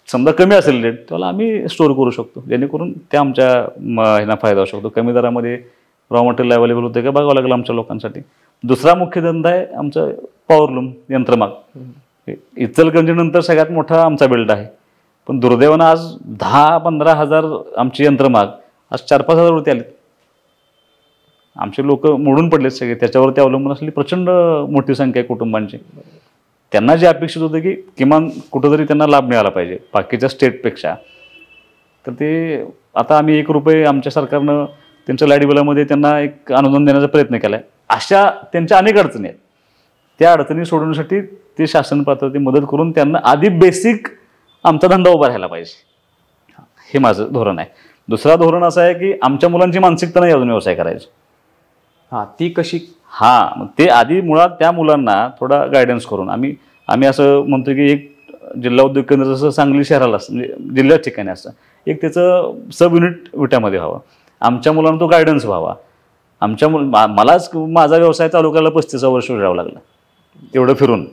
समजा कमी असेल रेट, त्याला आम्ही स्टोअर करू शकतो, जेणेकरून त्या आमच्या ह्यांना फायदा होऊ शकतो. कमी दरामध्ये रॉ मटेरियल अवेलेबल होते का बघावं लागेल आमच्या लोकांसाठी. दुसरा मुख्य धंदा आहे आमचं पॉवरलूम यंत्रमाग. इचलकरंजीनंतर सगळ्यात मोठा आमचा बिल्ड आहे, पण दुर्दैवानं आज 10-15 हजार आमची यंत्रमाग आज 4-5 हजारवरती आले. आमचे लोक मोडून पडलेत सगळे, त्याच्यावरती अवलंबून असलेली प्रचंड मोठी संख्या आहे कुटुंबांची. त्यांना जे अपेक्षित होतं की किमान कुठंतरी त्यांना लाभ मिळाला पाहिजे बाकीच्या स्टेटपेक्षा, तर ते आता आम्ही 1 रुपये आमच्या सरकारनं त्यांच्या लाईट बिलामध्ये त्यांना एक अनुदान देण्याचा प्रयत्न केला आहे. अशा त्यांच्या अनेक अडचणी आहेत, त्या अडचणी सोडवण्यासाठी ते शासन पातळीवरती मदत करून त्यांना आधी बेसिक आमचा धंदा उभा राहायला पाहिजे. हे माझं धोरण आहे. दुसरा धोरण असं आहे की आमच्या मुलांची मानसिकता नाही अजून व्यवसाय करायची.
ती कशी?
मग ते आधी मुळात त्या मुलांना थोडा गायडन्स करून आम्ही असं म्हणतो की एक जिल्हा उद्योग केंद्र जसं सांगली शहराला असतं, म्हणजे जिल्ह्यात ठिकाणी असतं, एक त्याचं सब युनिट विट्यामध्ये व्हावं. आमच्या मुलांना तो गायडन्स व्हावा. मलाच माझा व्यवसाय चालू करायला 35 वर्ष फिरावं लागलं एवढं फिरून.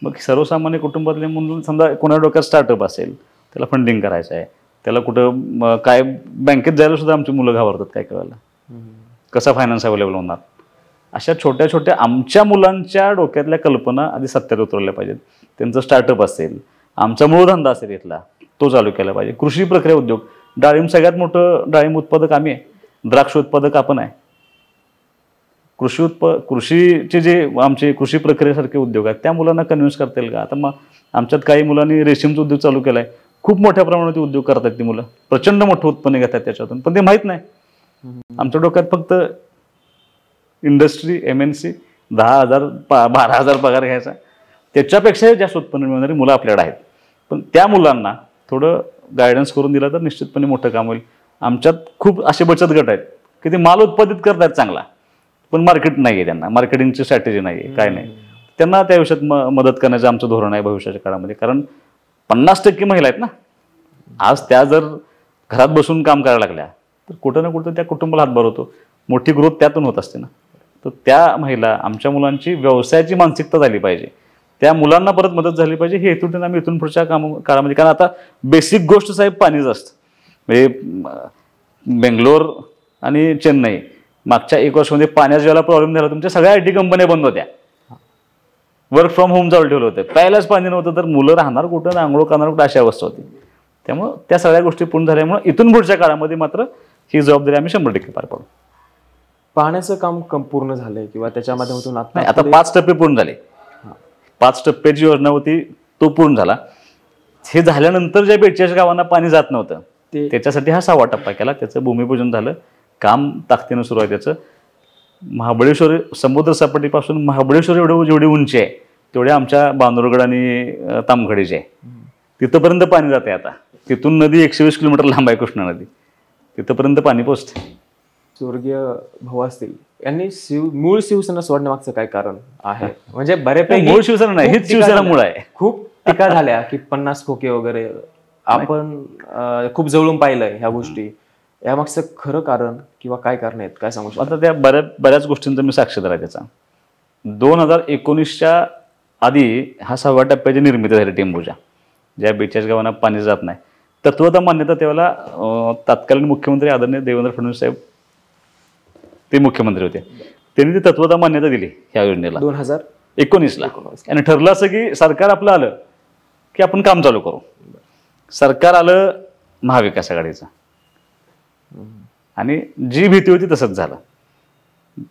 मग सर्वसामान्य कुटुंबातले म्हणून समजा कोणा डोक्यात स्टार्टअप असेल, त्याला फंडिंग करायचं आहे, त्याला कुठं काय बँकेत जायला सुद्धा आमची मुलं घाबरतात काय करायला, कसा फायनान्स अवेलेबल होणार. अशा छोट्या छोट्या आमच्या मुलांच्या डोक्यातल्या कल्पना आधी सत्यात उतरवल्या पाहिजेत. त्यांचं स्टार्टअप असेल, आमचा मूळधंदा असेल इथला, तो चालू केला पाहिजे. कृषी प्रक्रिया उद्योग, डाळिंब सगळ्यात मोठं डाळिंब उत्पादक आम्ही आहे, द्राक्ष उत्पादक आपण आहे. कृषीचे जे आमचे कृषी प्रक्रियेसारखे उद्योग आहेत त्या मुलांना कन्व्हिन्स करता येईल का? आता मग आमच्यात काही मुलांनी रेशीमचा उद्योग चालू केला आहे, खूप मोठ्या प्रमाणात उद्योग करतात ती मुलं, प्रचंड मोठं उत्पन्न घेतात त्याच्यातून, पण ते माहीत नाही. आमच्या डोक्यात फक्त इंडस्ट्री, MNC 10,000 12,000 पगार घ्यायचा, त्याच्यापेक्षाही जास्त उत्पन्न मिळणारी मुलं आपल्याकडे आहेत. पण त्या मुलांना थोडं गायडन्स करून दिलं तर निश्चितपणे मोठं काम होईल. आमच्यात खूप असे बचत गट आहेत की ते माल उत्पादित करतात चांगला, पण मार्केट नाही आहे, त्यांना मार्केटिंगची स्ट्रॅटेजी नाही आहे, काय नाही. त्यांना त्या विषयात मदत करण्याचं आमचं धोरण आहे भविष्याच्या काळामध्ये. कारण 50% महिला आहेत ना आज, त्या जर घरात बसून काम करायला लागल्या तर कुठं ना कुठं त्या कुटुंबाला हातभार होतो, मोठी ग्रोथ त्यातून होत असते ना. तर त्या महिला, आमच्या मुलांची व्यवसायाची मानसिकता झाली पाहिजे, त्या मुलांना परत मदत झाली पाहिजे, हे हेतून आम्ही इथून पुढच्या काळामध्ये. कारण आता बेसिक गोष्ट साहेब पाणीच असतं. म्हणजे बेंगलोर आणि चेन्नई मागच्या 1 वर्षामध्ये पाण्याचा ज्याला प्रॉब्लेम झाला, तुमच्या सगळ्या IT कंपन्या बंद होत्या, वर्क फ्रॉम होम चालू ठेवलं होतं, प्यायलाच पाणी नव्हतं, तर मुलं राहणार कुठं, आंघोळ करणार कुठं, अशी अवस्था होती. त्यामुळं त्या सगळ्या गोष्टी पूर्ण झाल्यामुळे इथून पुढच्या काळामध्ये मात्र ही जबाबदारी आम्ही 100% पार पाडू.
पाण्याचं काम पूर्ण झालंय किंवा त्याच्या माध्यमातून
आता 5 टप्पे पूर्ण झाले. 5 टप्प्याची योजना होती, तो पूर्ण झाला. हे झाल्यानंतर ज्या 42 गावांना पाणी जात नव्हतं त्याच्यासाठी हा 6वा टप्पा केला. त्याचं भूमिपूजन झालं, काम ताकदीनं सुरू आहे त्याचं. महाबळेश्वर समुद्र सपाटीपासून महाबळेश्वर जेवढी उंची आहे तेवढ्या आमच्या बांदुरगड आणि तामखडीची आहे, तिथंपर्यंत पाणी जाते. आता तिथून नदी 120 किलोमीटर लांब आहे, कृष्णा नदी, तिथंपर्यंत पाणी पोचते.
स्वर्गीय भाऊ असतील यांनी मूळ शिवसेना सोडण्यामागचं काय कारण आहे? म्हणजे बऱ्यापैकी
मूळ शिवसेना नाही, हेच शिवसेना मूळ आहे.
खूप टीका झाल्या की 50 खोके वगैरे, आपण खूप जवळून पाहिलंय ह्या गोष्टी. यामागचं खरं कारण किंवा काय कारण आहेत, काय सांगू शकता?
आता त्या बऱ्याच गोष्टींचा मी साक्षीदार आहे त्याचा. 2019च्या आधी हा 6व्या टप्प्याची निर्मिती झाली टेंबूच्या, ज्या 42 गावांना पाणी जात नाही. तत्वता मान्यता त्यावेळेला तत्कालीन मुख्यमंत्री आदरणीय देवेंद्र फडणवीस साहेब ते मुख्यमंत्री होते, त्यांनी ती तत्वता मान्यता दिली ह्या योजनेला 2019ला. आणि ठरलं असं की सरकार आपलं आलं की आपण काम चालू करू. सरकार आलं महाविकास आघाडीचं, आणि जी भीती होती तसंच झालं.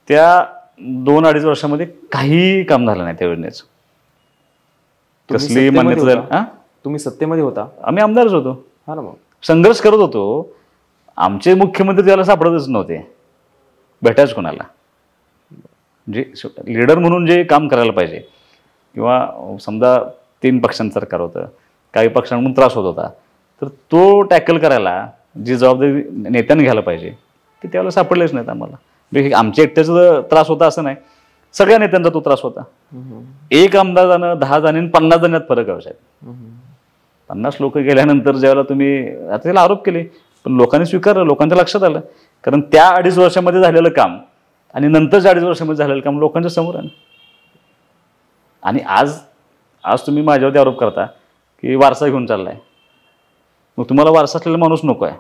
त्या 2-2.5 वर्षामध्ये काही काम झालं नाही त्या योजनेचं. कसली मान्यता झाली?
तुम्ही सत्तेमध्ये होता,
आम्ही आमदारच होतो.
हा ना, मग
संघर्ष करत होतो. आमचे मुख्यमंत्री त्याला सापडतच नव्हते, भेटायच कोणाला. जे लीडर म्हणून जे काम करायला पाहिजे, किंवा समजा 3 पक्षांचं सरकार होतं, काही पक्षांकडून त्रास होत होता, तर तो टॅकल करायला जी जबाबदारी नेत्याने घ्यायला पाहिजे ते त्यावेळेला सापडलेच नाहीत आम्हाला. म्हणजे आमच्या एकट्याचा त्रास होता असं नाही, सगळ्या नेत्यांचा तो त्रास होता. एक आमदार जाणं 10 जण आणि 50 जणांत फरक आहे साहेब. 50 लोक गेल्यानंतर ज्यावेळेला तुम्ही आता त्याला आरोप केले, पण लोकांनी स्वीकारलं, लोकांच्या लक्षात आलं. कारण त्या 2.5 वर्षामध्ये झालेलं काम आणि नंतरच्या 2.5 वर्षामध्ये झालेलं काम लोकांच्या समोर आहे. आणि आज तुम्ही माझ्यावरती आरोप करता की वारसा घेऊन चाललाय. मग तुम्हाला वारसा असलेला माणूस नको आहे,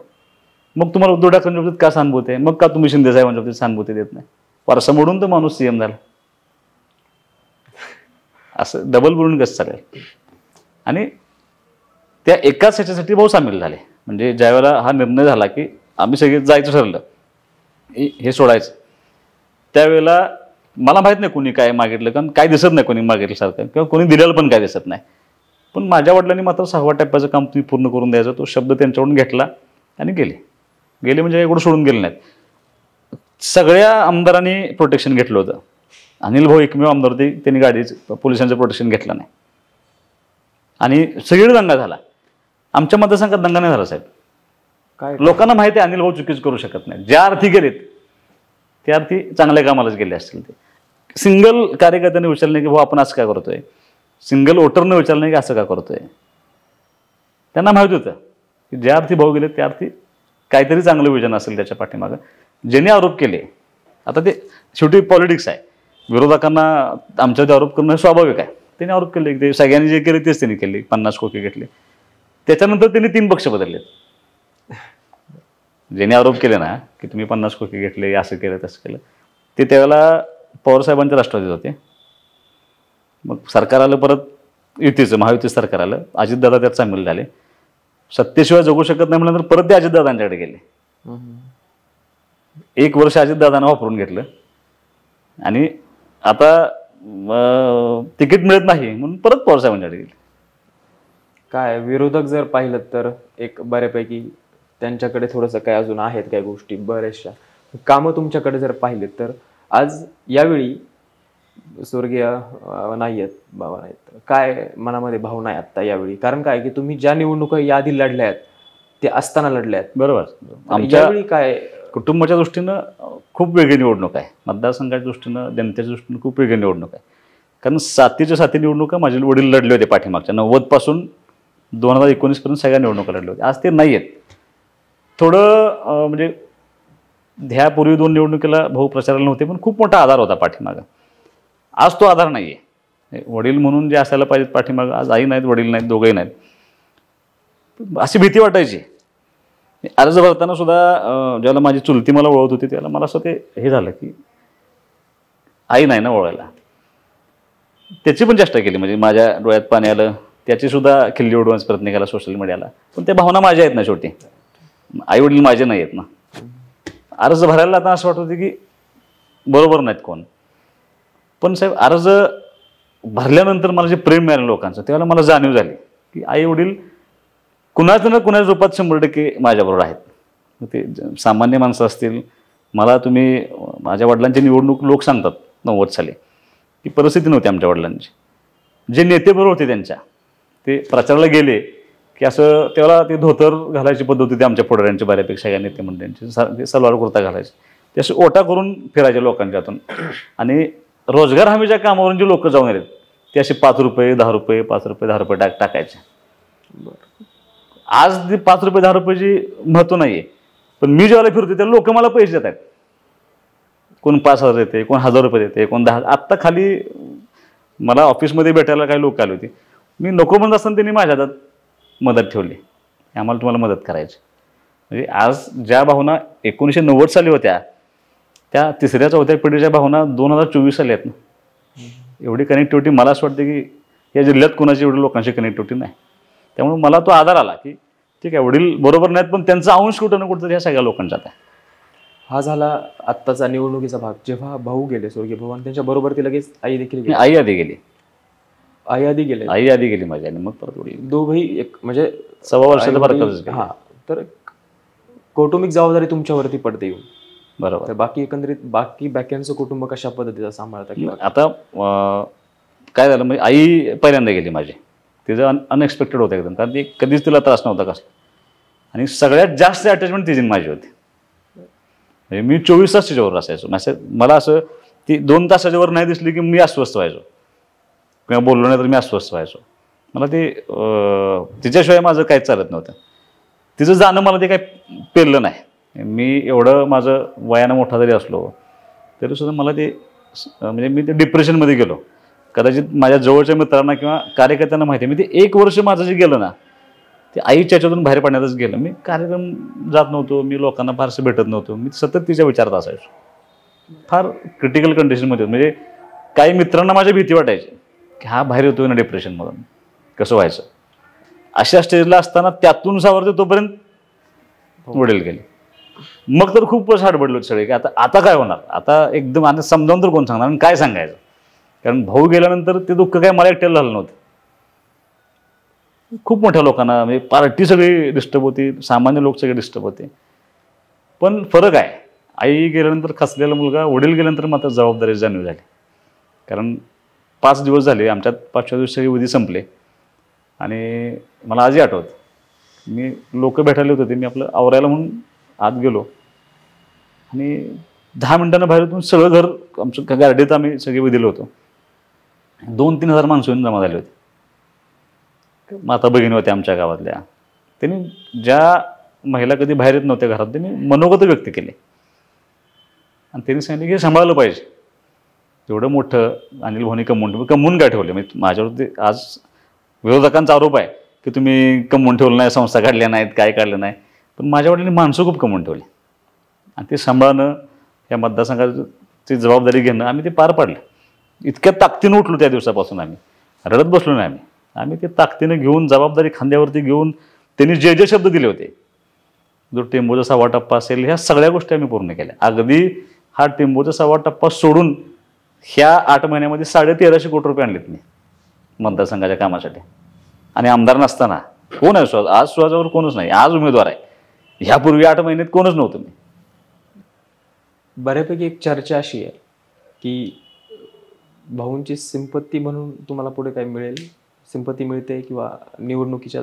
मग तुम्हाला उद्धव ठाकरेंच्या बाबतीत का सहानुभूती आहे? मग का तुम्ही शिंदे साहेबांच्या बाबतीत सहानुभूती देत नाही? वारसा मोडून तर माणूस CM झाला. असं डबल बोलून कसं चालेल? आणि त्या एकाच ह्याच्यासाठी भाऊ सामील झाले. म्हणजे ज्यावेळेला हा निर्णय झाला की आम्ही सगळे जायचं ठरलं, हे सोडायचं, त्यावेळेला मला माहीत नाही कोणी काय मागितलं, कारण काय दिसत नाही कोणी मागितल्यासारखं, किंवा कोणी दिलेलं पण काय दिसत नाही. पण माझ्या वडिलांनी मात्र 6व्या टप्प्याचं काम तुम्ही पूर्ण करून द्यायचं, तो शब्द त्यांच्याकडून घेतला आणि गेले म्हणजे एवढं सोडून गेले नाहीत. सगळ्या आमदारांनी प्रोटेक्शन घेतलं होतं. अनिल भाऊ एकमेव आमदार होते, त्यांनी गाडीचं पोलिसांचं प्रोटेक्शन घेतलं नाही, आणि सगळीकडे दंगा झाला. आमच्या मतदारसंघात दंगा नाही झाला साहेब.
काय
लोकांना माहिती आहे अनिल भाऊ चुकीच करू शकत नाही. ज्या अर्थी गेलेत त्या अर्थी चांगल्या कामालाच गेले असतील. ते सिंगल कार्यकर्त्याने विचारलं नाही की भाऊ आपण असं का करतोय, सिंगल वोटरनं विचारलं नाही की असं का करतोय. त्यांना माहिती होतं की ज्या अर्थी भाऊ गेले त्या अर्थी काहीतरी चांगलं विजन असेल त्याच्या पाठीमागं. ज्यांनी आरोप केले, आता ते शेवटी पॉलिटिक्स आहे, विरोधकांना आमच्यावर आरोप करणं स्वाभाविक आहे. त्यांनी आरोप केले, ते सगळ्यांनी जे केले तेच त्यांनी केले. 50 खोके घेतले, त्याच्यानंतर त्यांनी 3 पक्ष बदललेत. ज्यांनी आरोप केले ना की तुम्ही 50 खोके घेतले, असं केलं तसं केलं, ते त्यावेळेला पवारसाहेबांच्या राष्ट्रवादीत होते. मग सरकार आलं, परत युतीचं महायुती सरकार आलं, अजितदादा त्यात सामील झाले. सत्तेशिवाय जगू शकत नाही म्हणल्यानंतर परत ते अजितदादांच्याकडे गेले. 1 वर्ष अजितदादांना वापरून घेतलं आणि आता तिकीट मिळत नाही म्हणून परत पवारसाहेबांच्याकडे गेले.
काय विरोधक जर पाहिलं तर एक बऱ्यापैकी त्यांच्याकडे थोडंसं काय अजून आहेत काय गोष्टी बऱ्याचशा. कामं तुमच्याकडे जर पाहिलेत तर आज यावेळी स्वर्गीय नाही आहेत, बाबा नाहीत, काय मनामध्ये भावना आहे आत्ता यावेळी? कारण काय की तुम्ही ज्या निवडणुका याआधी लढल्या आहेत ते असताना लढल्या आहेत.
बरोबर. आमच्या
यावेळी काय
कुटुंबाच्या दृष्टीनं खूप वेगळी निवडणूक आहे, मतदारसंघाच्या दृष्टीनं जनतेच्या दृष्टीनं खूप वेगळी निवडणूक आहे. कारण 7च्या निवडणुका माझे वडील लढले होते पाठीमागच्या 90 पासून 2019 पर्यंत सगळ्या निवडणुका लढल्या होत्या. आज ते नाही आहेत. थोडं म्हणजे ह्यापूर्वी 2 निवडणुकीला भाऊ प्रचाराला नव्हते पण खूप मोठा आधार होता पाठीमागं. आज तो आधार नाही आहे. वडील म्हणून जे असायला पाहिजेत पाठीमागं आज आई नाहीत, वडील नाहीत, दोघंही नाहीत. अशी भीती वाटायची. अर्ज भरताना सुद्धा ज्याला माझी चुलती मला ओळखत होती त्याला मला असं ते हे झालं की आई नाही ना ओळखायला. त्याची पण चेष्टा केली, म्हणजे माझ्या डोळ्यात पाणी आलं, त्याची सुद्धा खिल्ली उडवण्याचा प्रयत्न केला सोशल मीडियाला. पण त्या भावना माझ्या आहेत ना, शेवटी आई वडील माझे नाही आहेत ना. अर्ज भरायला आता असं वाटत होतं की बरोबर नाहीत कोण. पण साहेब अर्ज भरल्यानंतर मला जे प्रेम मिळालं लोकांचं त्यावेळेला मला जाणीव झाली की आई वडील कुणाचं ना कुणाच्या रूपात 100% माझ्याबरोबर आहेत. ते सामान्य माणसं असतील. मला तुम्ही माझ्या वडिलांची निवडणूक लोक सांगतात 90 साली की परिस्थिती नव्हती आमच्या वडिलांची. जे नेते बरोबर होते त्यांच्या ते प्रचाराला गेले की असं त्यावेळेला ते धोतर घालायची पद्धत होती आमच्या पुढाऱ्यांची, बऱ्यापेक्षा या नेते मंडळींची सलवार कुर्ता घालायचे, ते असे ओटा करून फिरायचे लोकांच्यातून. आणि रोजगार हमीच्या कामावरून जे लोक जाऊन आलेत ते असे 5 रुपये 10 रुपये 5 रुपये 10 रुपये टाकायचे. आज ती 5 रुपये 10 रुपयाची महत्त्व नाही आहे. पण मी ज्यावेळेला फिरतो त्या लोक मला पैसे देत आहेत. कोण 5,000 देते, कोण 1,000 रुपये देते, कोण 10. आत्ता खाली मला ऑफिसमध्ये भेटायला काही लोक आले होते, मी नको म्हणत असताना त्यांनी माझ्या हातात मदत ठेवली, आम्हाला तुम्हाला मदत करायची. म्हणजे आज ज्या भावना 1990 साली होत्या त्या 3ऱ्या 4थ्या पिढीच्या भावना 2024 साली आहेत ना. एवढी कनेक्टिव्हिटी मला असं वाटतं की या जिल्ह्यात कोणाची एवढी लोकांची कनेक्टिव्हिटी नाही. त्यामुळे मला तो आधार आला की ठीक आहे वडील बरोबर नाहीत पण त्यांचा अंश कुठं ना कुठं ह्या सगळ्या लोकांच्यात आहे.
हा झाला आत्ताचा निवडणुकीचा भाग. जेव्हा भाऊ गेले स्वर्गीय भाऊ आणि त्यांच्या बरोबर ती लगेच आई देखील गेली.
आई आधी गेली.
आई आधी गेले.
आई आधी गेली माझी आणि मग परत वडील.
दोघंही एक म्हणजे
1.25 वर्षाचा फरकच.
हा, तर कौटुंबिक जबाबदारी तुमच्यावरती पडते येऊन.
बरोबर.
तर बाकी एकंदरीत बाकी बाकीचं कुटुंब कशा पद्धतीचं सांभाळता किंवा
आता काय झालं म्हणजे आई पहिल्यांदा गेली माझी. तिचं अनएक्सपेक्टेड होतं एकदम, कारण ती कधीच तिला त्रास नव्हता कसला. आणि सगळ्यात जास्त अटॅचमेंट तिची माझी होती. म्हणजे मी 24 तास तिच्यावर असायचो. मला असं ती 2 तासाच्या वर नाही दिसली की मी अस्वस्थ व्हायचो किंवा बोललो नाही तर मी अस्वस्थ व्हायचो. मला ते तिच्याशिवाय माझं काहीच चालत नव्हतं. तिचं जाणं मला ते काही पेरलं नाही. मी एवढं माझं वयानं मोठा जरी असलो तरीसुद्धा मला ते म्हणजे मी ते डिप्रेशनमध्ये गेलो. कदाचित माझ्या जवळच्या मित्रांना किंवा कार्यकर्त्यांना माहिती आहे. मी ते 1 वर्ष माझं जे गेलं ना ते आईच्या ह्याच्यातून बाहेर पडण्यातच गेलं. मी कार्यक्रम जात नव्हतो, मी लोकांना फारसं भेटत नव्हतो, मी सतत तिच्या विचारात असायचो. फार क्रिटिकल कंडिशनमध्ये होतो. म्हणजे काही मित्रांना माझी भीती वाटायची की हा बाहेर येतोय ना डिप्रेशनमधून, कसं व्हायचं. अशा स्टेजला असताना त्यातून सावरते तोपर्यंत वडील गेले. मग तर खूपच हडबडलो सगळे की आता काय होणार. आता एकदम आता समजावून तर कोण सांगणार आणि काय सांगायचं. कारण भाऊ गेल्यानंतर ते दुःख काय मला एकट्याला झालं नव्हतं. खूप मोठ्या लोकांना म्हणजे पार्टी सगळी डिस्टर्ब होती, सामान्य लोक सगळे डिस्टर्ब होते. पण फरक आहे, आई गेल्यानंतर खचलेला मुलगा, वडील गेल्यानंतर मात्र जबाबदारी जाणीव झाली. कारण 5 दिवस झाले आमच्यात 5व्या दिवशी सगळी विधी संपले आणि मला आजही आठवतं मी लोक भेटायला होते, मी आपलं आवरायला म्हणून आत गेलो आणि 10 मिनिटांना बाहेर होतून सगळं घर आमचं गार्डीत आम्ही सगळे विधिलो होतो. 2-3 हजार माणसं येऊन जमा झाले होते. माता भगिनी होत्या आमच्या गावातल्या. त्यांनी ज्या महिला कधी बाहेर येत नव्हत्या घरात त्यांनी मनोगत व्यक्त केले आणि त्यांनी सांगितले की हे सांभाळलं पाहिजे. एवढं मोठं अनिल भाऊनी कमवून काय ठेवले. म्हणजे माझ्यावरती आज विरोधकांचा आरोप आहे की तुम्ही कमवून ठेवलं नाही, संस्था काढल्या नाहीत, काय काढलं नाही, पण माझ्या वडिलांनी माणसं खूप कमवून ठेवली आणि ते सांभाळणं, या मतदारसंघाची जबाबदारी घेणं आम्ही ते पार पाडलं. इतक्या ताकदीनं उठलो त्या दिवसापासून. आम्ही रडत बसलो नाही. आम्ही ते ताकदीनं घेऊन, जबाबदारी खांद्यावरती घेऊन, त्यांनी जे जे शब्द दिले होते, जो टेंबूचा 6वा टप्पा असेल, ह्या सगळ्या गोष्टी आम्ही पूर्ण केल्या. अगदी हा टेंबूचा 6वा टप्पा सोडून ह्या 8 महिन्यामध्ये 1350 कोटी रुपये आणलेत मी मतदारसंघाच्या कामासाठी. आणि आमदार नसताना कोण आहे सुहास? आज सुहासावर कोणच नाही. आज उमेदवार आहे. ह्यापूर्वी 8 महिन्यात कोणच नव्हतं मी.
बऱ्यापैकी एक चर्चा अशी आहे की भाऊंची सिंपत्ती म्हणून तुम्हाला पुढे काय मिळेल, सिंपत्ती मिळते किंवा निवडणुकीच्या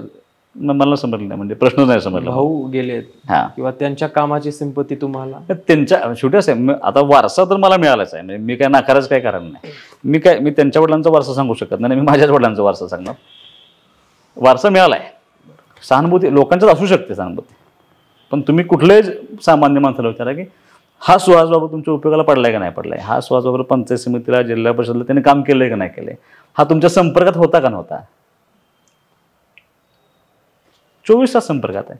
मला समजलं नाही, म्हणजे प्रश्न नाही समजला.
भाऊ गेलेत
हां,
किंवा त्यांच्या कामाची सिंपत्ती तुम्हाला?
त्यांच्या शेवटी असं आता वारसा तर मला मिळालाच आहे. म्हणजे मी काय नाकारच काय कारण नाही. मी त्यांच्या वडिलांचा वारसा सांगू शकत नाही, मी माझ्याच वडिलांचा वारसा सांगणार. वारसा मिळाला आहे. सहानुभूती लोकांच्याच असू शकते सहानुभूती, पण तुम्ही कुठल्याही सामान्य माणसाला विचारा की हा सुहास बाबू तुमच्या उपयोगाला पडलाय का नाही पडलाय, हा सुहास बाबू पंचायत समितीला, जिल्हा परिषदला त्याने काम केलंय का नाही केलंय, हा तुमच्या संपर्कात होता का नव्हता? 24 तास संपर्कात आहे.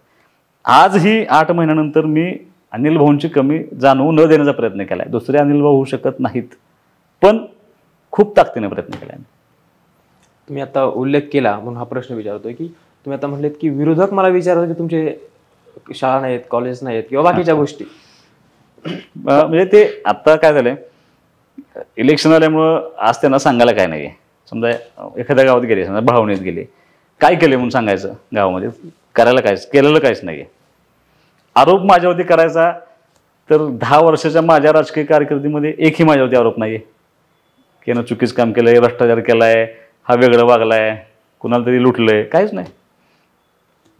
आजही 8 महिन्यानंतर मी अनिल भाऊंची कमी जाणवू न देण्याचा प्रयत्न केला आहे. दुसरे अनिल भाऊ होऊ शकत नाहीत, पण खूप ताकदीने प्रयत्न केला आहे.
तुम्ही आता उल्लेख केला म्हणून हा प्रश्न विचारतोय की तुम्ही आता म्हटलेत की विरोधक मला विचारतात की तुमचे शाळा नाहीत, कॉलेज नाहीत किंवा बाकीच्या गोष्टी.
म्हणजे ते आता काय झालंय, इलेक्शन आल्यामुळं आज त्यांना सांगायला काय नाही. समजा एखाद्या गावात गेले, समजा भावनेत गेले, काय केले म्हणून सांगायचं गावामध्ये, करायला काहीच केलेलं काहीच नाही आहे. आरोप माझ्यावरती करायचा तर 10 वर्षाच्या माझ्या राजकीय कारकिर्दीमध्ये एकही माझ्यावरती आरोप नाही आहे की यानं चुकीचं काम केलं आहे, भ्रष्टाचार केला आहे, हा वेगळं वागला आहे, कुणाला तरी लुटलंय, काहीच नाही.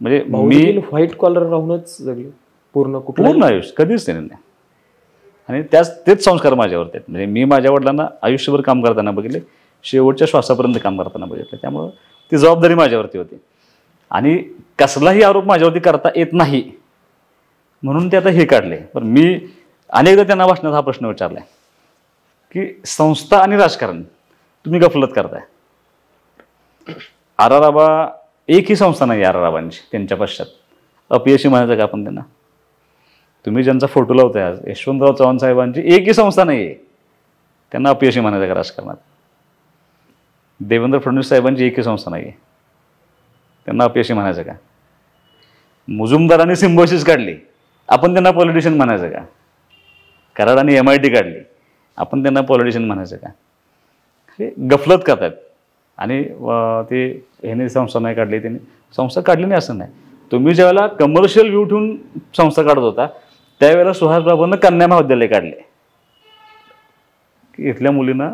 म्हणजे मी
व्हाईट कॉलर राहूनच जगले
पूर्ण आयुष्य, कधीच त्यांनी नाही. आणि तेच संस्कार माझ्यावरती आहेत. म्हणजे मी माझ्या वडिलांना आयुष्यभर काम करताना बघितले, शेवटच्या श्वासापर्यंत काम करताना बघितलं. त्यामुळं ती जबाबदारी माझ्यावरती होती आणि कसलाही आरोप माझ्यावरती करता येत नाही म्हणून ते आता हे काढले. पण मी अनेकदा त्यांना भाषणात हा प्रश्न विचारलाय की संस्था आणि राजकारण तुम्ही गफलत करताय. आराराबा एकही संस्था नाही आराराबांची त्यांच्या पश्चात. अपयशी म्हणायचं का आपण त्यांना? तुम्ही ज्यांचा फोटो लावताय आज, यशवंतराव चव्हाण साहेबांची एकही संस्था नाही आहे, त्यांना अपयशी म्हणायचं का राजकारणात? देवेंद्र फडणवीस साहेबांची एकही संस्था नाही आहे, त्यांना अपयशी म्हणायचं का? मुजुमदारांनी सिम्बॉसिस काढली, आपण त्यांना पॉलिटिशियन म्हणायचं का? कराडांनी MIT काढली, आपण त्यांना पॉलिटिशियन म्हणायचं का? हे गफलत करतात. आणि ते ह्याने संस्था नाही काढली, त्यांनी संस्था काढली नाही असं नाही. तुम्ही ज्यावेळेला कमर्शियल व्ह्यू ठेवून संस्था काढत होता त्यावेळेला सुहास बाबांना कन्या महाविद्यालय काढले की इथल्या मुलींना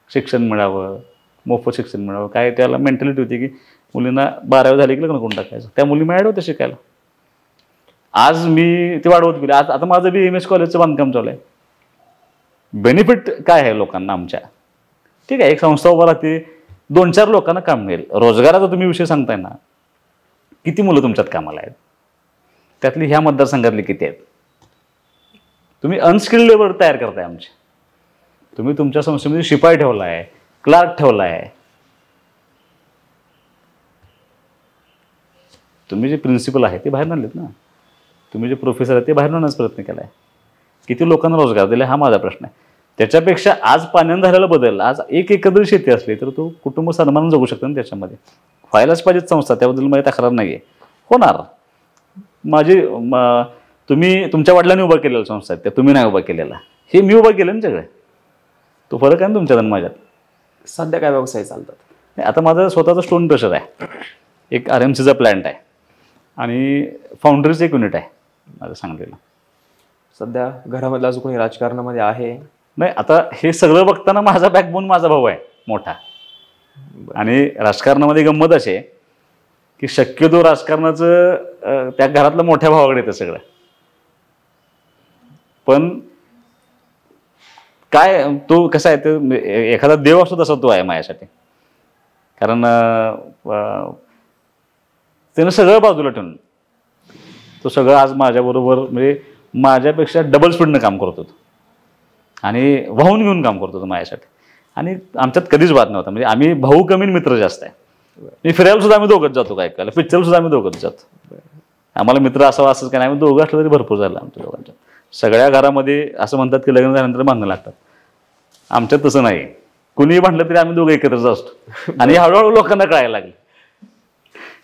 शिक्षण मिळावं, मोफत शिक्षण मिळावं. काय त्याला मेंटॅलिटी होती की मुलींना 12वी झाली की लग्न करून टाकायचं. त्या मुली मिळाल्या होत्या शिकायला. आज मी ते वाढवत गेले. आता माझं BMS कॉलेजचं बांधकाम चालू आहे. बेनिफिट काय आहे लोकांना आमच्या? ठीक आहे, एक संस्था उभा राहते, 2-4 लोकांना काम मिळेल. रोजगाराचा तुम्ही विषय सांगताय ना, किती मुलं तुमच्यात कामाला आहेत? त्यातली ह्या मतदारसंघातली किती आहेत? तुम्ही अनस्किल्ड लेबर तयार करताय आमचे. तुम्ही तुमच्या संस्थेमध्ये शिपाई ठेवला आहे, क्लार्क ठेवला आहे. तुम्ही जे प्रिन्सिपल आहे ते बाहेर आणलेत ना, तुम्ही जे प्रोफेसर आहे ते बाहेर आणण्याचा प्रयत्न केला आहे. किती लोकांना रोजगार दिला हा माझा प्रश्न आहे. त्याच्यापेक्षा आज पाण्यानं झालेला बदल, आज 1 एकर शेती असली तर तो कुटुंब सन्मानानं जगू शकतो ना त्याच्यामध्ये. व्हायलाच पाहिजेत संस्था, त्याबद्दल माझी तक्रार नाही आहे. होणार तुम्ही तुमच्या वडिलांनी उभा केलेला संस्था आहेत त्या तुम्ही नाही उभा केलेला, हे मी उभा केलं ना सगळं. तो फरक आहे ना तुमच्यात आणि माझ्यात.
सध्या काय व्यवसाय चालतात?
आता माझा स्वतःचा स्टोन क्रशर आहे, एक RMCचा प्लॅन्ट आहे आणि फाउंड्रीचं एक युनिट आहे माझं सांगलीला.
सध्या घरामधला जो कोणी राजकारणामध्ये आहे
नाही, आता हे सगळं बघताना माझा बॅकबोन माझा भाऊ आहे मोठा. आणि राजकारणामध्ये गंमत अशी आहे की शक्यतो राजकारणाचं त्या घरातलं मोठ्या भावाकडे येतं सगळं. पण काय तो कसा आहे ते एखादा देव असतो तसा तो आहे माझ्यासाठी. कारण त्यानं सगळं बाजूला ठेवून तो सगळं आज माझ्याबरोबर म्हणजे माझ्यापेक्षा डबल स्पीडनं काम करत होतो आणि वाहून घेऊन काम करत होतो माझ्यासाठी. आणि आमच्यात कधीच वाद नव्हता. म्हणजे आम्ही भाऊ कमी मित्र जास्त आहे. मी फिरायला सुद्धा आम्ही दोघंच जातो, काय करायला पिक्चर सुद्धा आम्ही दोघंच जातो. आम्हाला मित्र असावा असंच काय नाही, आम्ही दोघं असलं तरी भरपूर झालं आमच्या दोघांच्या. सगळ्या घरामध्ये असं म्हणतात की लग्न झाल्यानंतर भांडणं लागतात. आमच्यात तसं नाही. कुणीही भांडलं तरी आम्ही दोघं एकत्रच असतो. आणि हळूहळू लोकांना कळायला लागले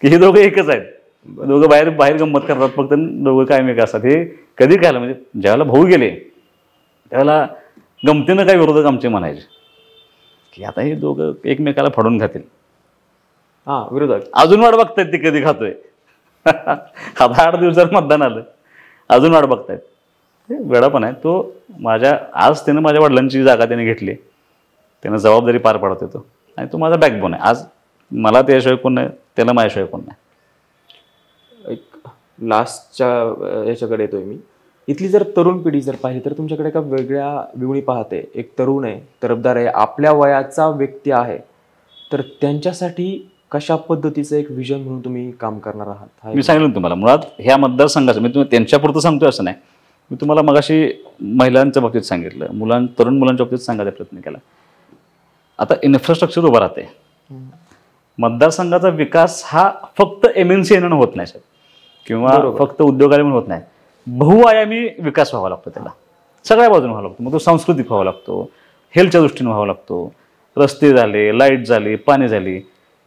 की हे दोघं एकच आहेत. दोघं बाहेर बाहेर गंमत करतात फक्त, दोघं कायम एक असतात. हे कधी कळलं म्हणजे ज्यावेळेला भाऊ गेले त्यावेळेला गमतीनं काही विरोधक आमचे म्हणायचे की आता हे दोघं एकमेकाला फाडून खातील.
विरोधक
अजून वाट बघतायत ते कधी खातोय. आता 8 दिवसात मतदान आलं, अजून वाट बघतायत. वेळा पण आहे तो. आज त्यानं माझ्या वडिलांची जागा त्याने घेतली, त्यानं जबाबदारी पार पाडत येतो आणि तो माझा बॅकबोन आहे. आज मला त्याशिवाय कोण नाही, त्याला माझ्याशिवाय कोण नाही.
एक लास्टच्या याच्याकडे येतोय मी. इथली जर तरुण पिढी जर पाहिली तर तुमच्याकडे एका वेगळ्या विवळी पाहते. एक तरुण आहे, तरफदार आहे, आपल्या वयाचा व्यक्ती आहे, तर त्यांच्यासाठी कशा पद्धतीचं एक विजन म्हणून तुम्ही काम करणार आहात?
मी सांगितलं तुम्हाला मुळात ह्या मतदारसंघाचं मी त्यांच्यापुरतं सांगतोय असं नाही. मी तुम्हाला मगाशी महिलांच्या बाबतीत सांगितलं, तरुण मुलांच्या बाबतीत सांगायचा प्रयत्न केला. आता इन्फ्रास्ट्रक्चर उभं राहते. मतदारसंघाचा विकास हा फक्त MNC येणं होत नाही साहेब, किंवा फक्त उद्योगाला होत नाही. बहुआयामी विकास व्हावा लागतो. त्याला सगळ्या बाजूने व्हावा लागतो. मग तो सांस्कृतिक व्हावा लागतो, हेल्थच्या दृष्टीने व्हावा लागतो. रस्ते झाले, लाईट झाली, पाणी झाली.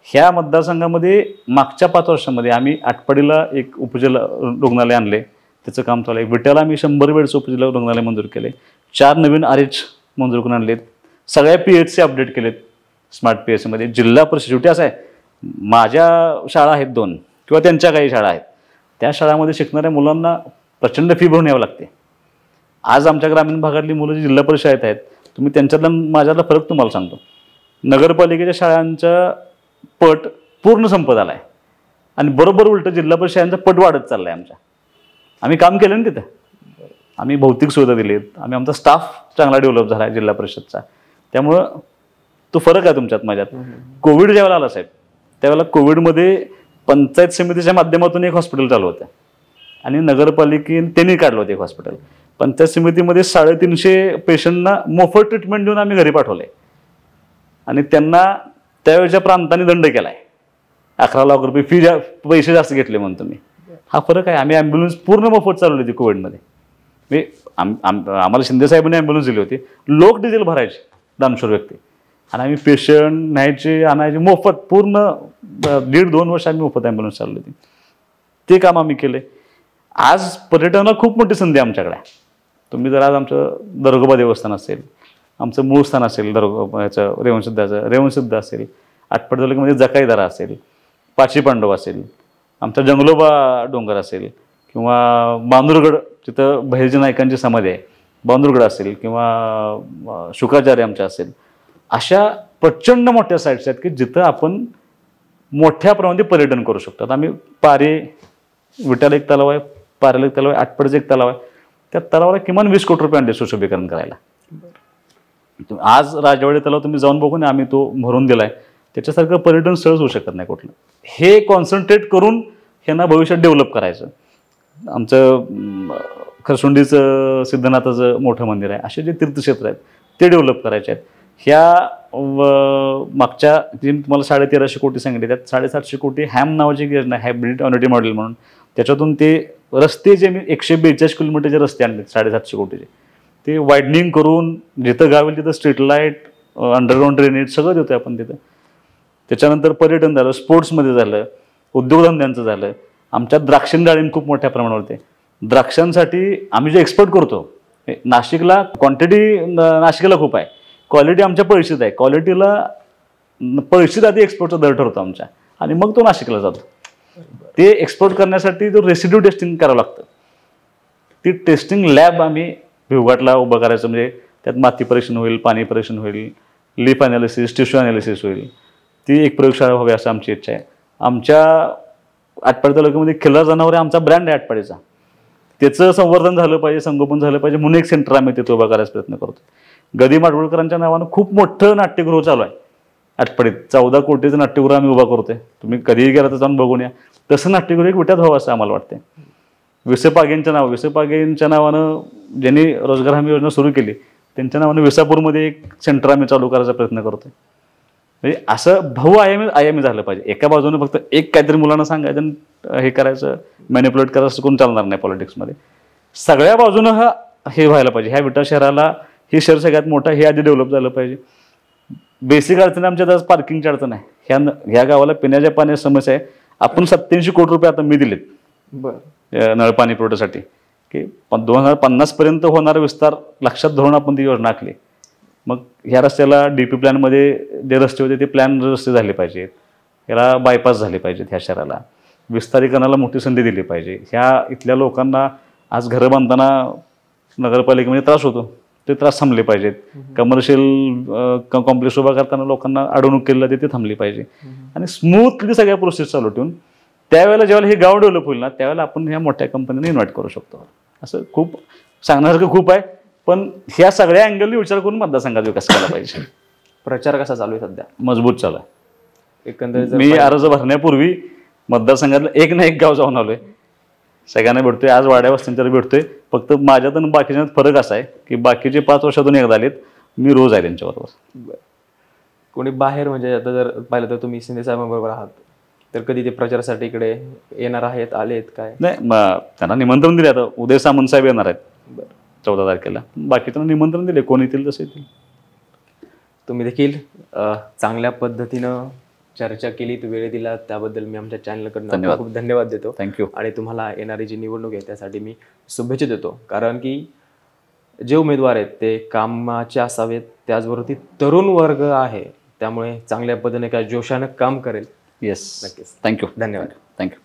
ह्या मतदारसंघामध्ये मागच्या 5 वर्षांमध्ये आम्ही आटपाडीला एक उपजिल्हा रुग्णालय आणले, त्याचं काम चालू आहे. विट्याला आम्ही 100 बेडचं उपजिल्हा रुग्णालय मंजूर केले. 4 नवीन RH मंजूर करून आणलेत. सगळ्या PHC अपडेट केलेत स्मार्ट PHCमध्ये. जिल्हा परिषद शेवटी असं आहे, माझ्या शाळा आहेत 2 किंवा त्यांच्या काही शाळा आहेत, त्या शाळामध्ये शिकणाऱ्या मुलांना प्रचंड फी भरून यावं लागते. आज आमच्या ग्रामीण भागातली मुलं जी जिल्हा परिषद शाळेत आहेत, तुम्ही त्यांच्यातला माझ्यातला फरक तुम्हाला सांगतो. नगरपालिकेच्या शाळांचा पट पूर्ण संपत आला आहे आणि बरोबर उलटं जिल्हा परिषद शाळांचा पट वाढत चालला आहे आमच्या. आम्ही काम केलं ना तिथं. आम्ही भौतिक सुविधा दिलीत, आम्ही आमचा स्टाफ चांगला डेव्हलप झाला आहे जिल्हा परिषदचा. त्यामुळं तो फरक आहे तुमच्यात माझ्यात. कोविड ज्यावेळेला आला साहेब, त्यावेळेला कोविडमध्ये पंचायत समितीच्या माध्यमातून एक हॉस्पिटल चालू होतं आणि नगरपालिकेने त्यांनी काढलं होतं एक हॉस्पिटल. पंचायत समितीमध्ये 350 पेशंटना मोफत ट्रीटमेंट देऊन आम्ही घरी पाठवले आणि त्यांना त्यावेळेच्या प्रांताने दंड केला आहे. 11 लाख रुपये पैसे जास्त घेतले म्हणतो मी. हा फरक आहे. आम्ही ॲम्ब्युलन्स पूर्ण मोफत चालवली होती कोविडमध्ये. म्हणजे आम्हाला शिंदे साहेबांनी ॲम्ब्युलन्स दिली होती. लोक डिझेल भरायचे, दानशूर व्यक्ती, आणि आम्ही पेशंट न्यायचे आणायचे मोफत. पूर्ण 1.5-2 वर्ष आम्ही मोफत ॲम्ब्युलन्स चालवली होती. ते काम आम्ही केले. आज पर्यटनाला खूप मोठी संधी आमच्याकडे आहे. तुम्ही जर आज आमचं दरोगोबा देवस्थान असेल, आमचं मूळ स्थान असेल याचं रेवणसिद्ध असेल, आटपाडी तालुक्यामध्ये जकाईदारा असेल, पाची पांडव असेल, आमचा जंगलोबा डोंगर असेल, किंवा बांदुरगड तिथं बहिर्जी नायकांची समाधी आहे, बांदुरगड असेल, किंवा शुकाचार्य आमच्या असेल, अशा प्रचंड मोठ्या साईट्स आहेत की जिथं आपण मोठ्या प्रमाणात पर्यटन करू शकतो. आम्ही पारे, विट्याला एक तलाव आहे, पाऱ्याला एक तलाव आहे, आटपाडीचं एक तलाव आहे. त्या तलावाला किमान 20 कोटी रुपये आणले सुशोभीकरण करायला. आज राजवाडी तलाव तुम्ही जाऊन बघून आम्ही तो भरून दिलाय. त्याच्यासारखं पर्यटन स्थळच होऊ शकत नाही कुठलं. हे कॉन्सन्ट्रेट करून ह्यांना भविष्यात डेव्हलप करायचं. आमचं खरसुंडीचं सिद्धनाथाचं मोठं मंदिर आहे, असे जे तीर्थक्षेत्र आहेत ते डेव्हलप करायचे आहेत. ह्या मागच्या जे तुम्हाला 1350 कोटी सांगितले, त्यात 750 कोटी हॅम नावाची योजना, हायब्रिड ऑनरिटी मॉडेल म्हणून, त्याच्यातून ते रस्ते जे मी 142 किलोमीटरचे रस्ते आणले 750 कोटीचे, ते वायडनिंग करून जिथं गावेल तिथं स्ट्रीट लाईट, अंडरग्राऊंड ड्रेनेज सगळं देतोय आपण तिथं. त्याच्यानंतर पर्यटन झालं, स्पोर्ट्समध्ये झालं, उद्योगधंद्यांचं झालं. आमच्यात द्राक्षण डाळिंब खूप मोठ्या प्रमाणावर होते. द्राक्षांसाठी आम्ही जे एक्सपोर्ट करतो, नाशिकला क्वांटिटी नाशिकला खूप आहे, क्वालिटी आमच्या पळशीत आहे. क्वालिटीला पळशीत आधी एक्सपोर्टचा दर ठरतो आमच्या, आणि मग तो नाशिकला जातो. ते एक्सपोर्ट करण्यासाठी तो रेसिड्यू टेस्टिंग करावं लागतं. ती टेस्टिंग लॅब आम्ही भिवघाटला उभं करायचं. म्हणजे त्यात माती परीक्षण होईल, पाणी परीक्षण होईल, लीफ ॲनालिसिस, टिश्यू ॲनालिसिस होईल. ती एक प्रयोगशाळा व्हावी असं आमची इच्छा आहे. आमच्या आटपाडी तालुक्यामध्ये खिल्लार जनावर आमचा ब्रँड आहे आटपाडीचा, त्याचं संवर्धन झालं पाहिजे, संगोपन झालं पाहिजे म्हणून एक सेंटर आम्ही तिथे उभा करायचा प्रयत्न करतो. गदी माडगुळकरांच्या नावानं खूप मोठं नाट्यगृह चालू आहे आटपाडीत. 14 कोटीचं नाट्यगृह आम्ही उभा करतोय. तुम्ही कधीही गेला तर जाऊन बघून या. तसं नाट्यगृह एक विट्यात व्हावं असं आम्हाला वाटतं. विसे पागेंच्या नावानं ज्यांनी रोजगार हमी योजना सुरू केली त्यांच्या नावानं विसापूरमध्ये एक सेंटर आम्ही चालू करायचा प्रयत्न करतोय. म्हणजे असं बहुआयामी झालं पाहिजे. एका बाजूने फक्त एक काहीतरी मुलांना सांगायचं आणि हे करायचं, मॅनिप्युलेट करायचं असं कोण चालणार नाही पॉलिटिक्समध्ये. सगळ्या बाजूनं हे व्हायला पाहिजे. ह्या विटा शहराला हे शहर सगळ्यात मोठं, हे आधी डेव्हलप झालं पाहिजे. बेसिक अडचण आमच्यात आज पार्किंगची अडचण आहे. ह्या गावाला पिण्याच्या पाण्याची समस्या आहे. आपण 87 कोटी रुपये आता मी दिलेत नळपाणी पुरवठ्यासाठी, की 2050 पर्यंत होणारा विस्तार लक्षात धरून आपण ती योजना आखली. मग ह्या रस्त्याला DP प्लॅनमध्ये जे रस्ते होते ते प्लॅन रस्ते झाले पाहिजेत, याला बायपास झाले पाहिजेत, ह्या शहराला विस्तारीकरणाला मोठी संधी दिली पाहिजे. ह्या इथल्या लोकांना आज घरं बांधताना नगरपालिकेमध्ये त्रास होतो, ते त्रास थांबले पाहिजेत. कमर्शियल कॉम्प्लेक्स उभा करताना लोकांना अडवणूक केली जाते ते थांबली पाहिजे. आणि स्मूथली सगळ्या प्रोसेस चालू ठेवून त्यावेळेला ज्यावेळेला हे गाव डेव्हलप होईल ना त्यावेळेला आपण ह्या मोठ्या कंपनीने इन्व्हाइट करू शकतो. असं खूप सांगण्यासारखं खूप आहे, पण ह्या सगळ्या अँगलनी विचार करून मतदारसंघात विकास केला पाहिजे.
प्रचार कसा चालू आहे सध्या?
मजबूत चालू आहे.
एकंदरीत
मी अर्ज भरण्यापूर्वी मतदारसंघातलं एक ना एक गाव जाऊन आलोय. सगळ्यांना भेटतोय. आज वाड्या वस्त्यांच्या भेटतोय. फक्त माझ्यात आणि बाकीच्यात फरक असा आहे की बाकीचे 5 वर्षातून एकदा आलेत, मी रोज आहे त्यांच्याबरोबर.
कोणी बाहेर म्हणजे आता जर पाहिलं तर तुम्ही शिंदे साहेबांबरोबर आहात, तर कधी ते प्रचारासाठी इकडे येणार आहेत, आलेत काय?
नाही, त्यांना निमंत्रण दिले. आता उदय सामंत साहेब येणार आहेत 14 तारखेला. बाकीच्यांना निमंत्रण दिले, कोण येतील तसे येतील.
तुम्ही देखील चांगल्या पद्धतीनं चर्चा केली, वेळ दिला त्याबद्दल मी आमच्या चॅनलकडून खूप धन्यवाद देतो.
थँक्यू.
आणि तुम्हाला येणारी जी निवडणूक आहे त्यासाठी मी शुभेच्छा देतो. कारण की जे उमेदवार आहेत ते कामाचे असावेत, त्याचबरोबर ती तरुण वर्ग आहे, त्यामुळे चांगल्या पद्धतीने काय जोशानं काम करेल.
येस,
नक्कीच.
थँक्यू.
धन्यवाद.
थँक्यू.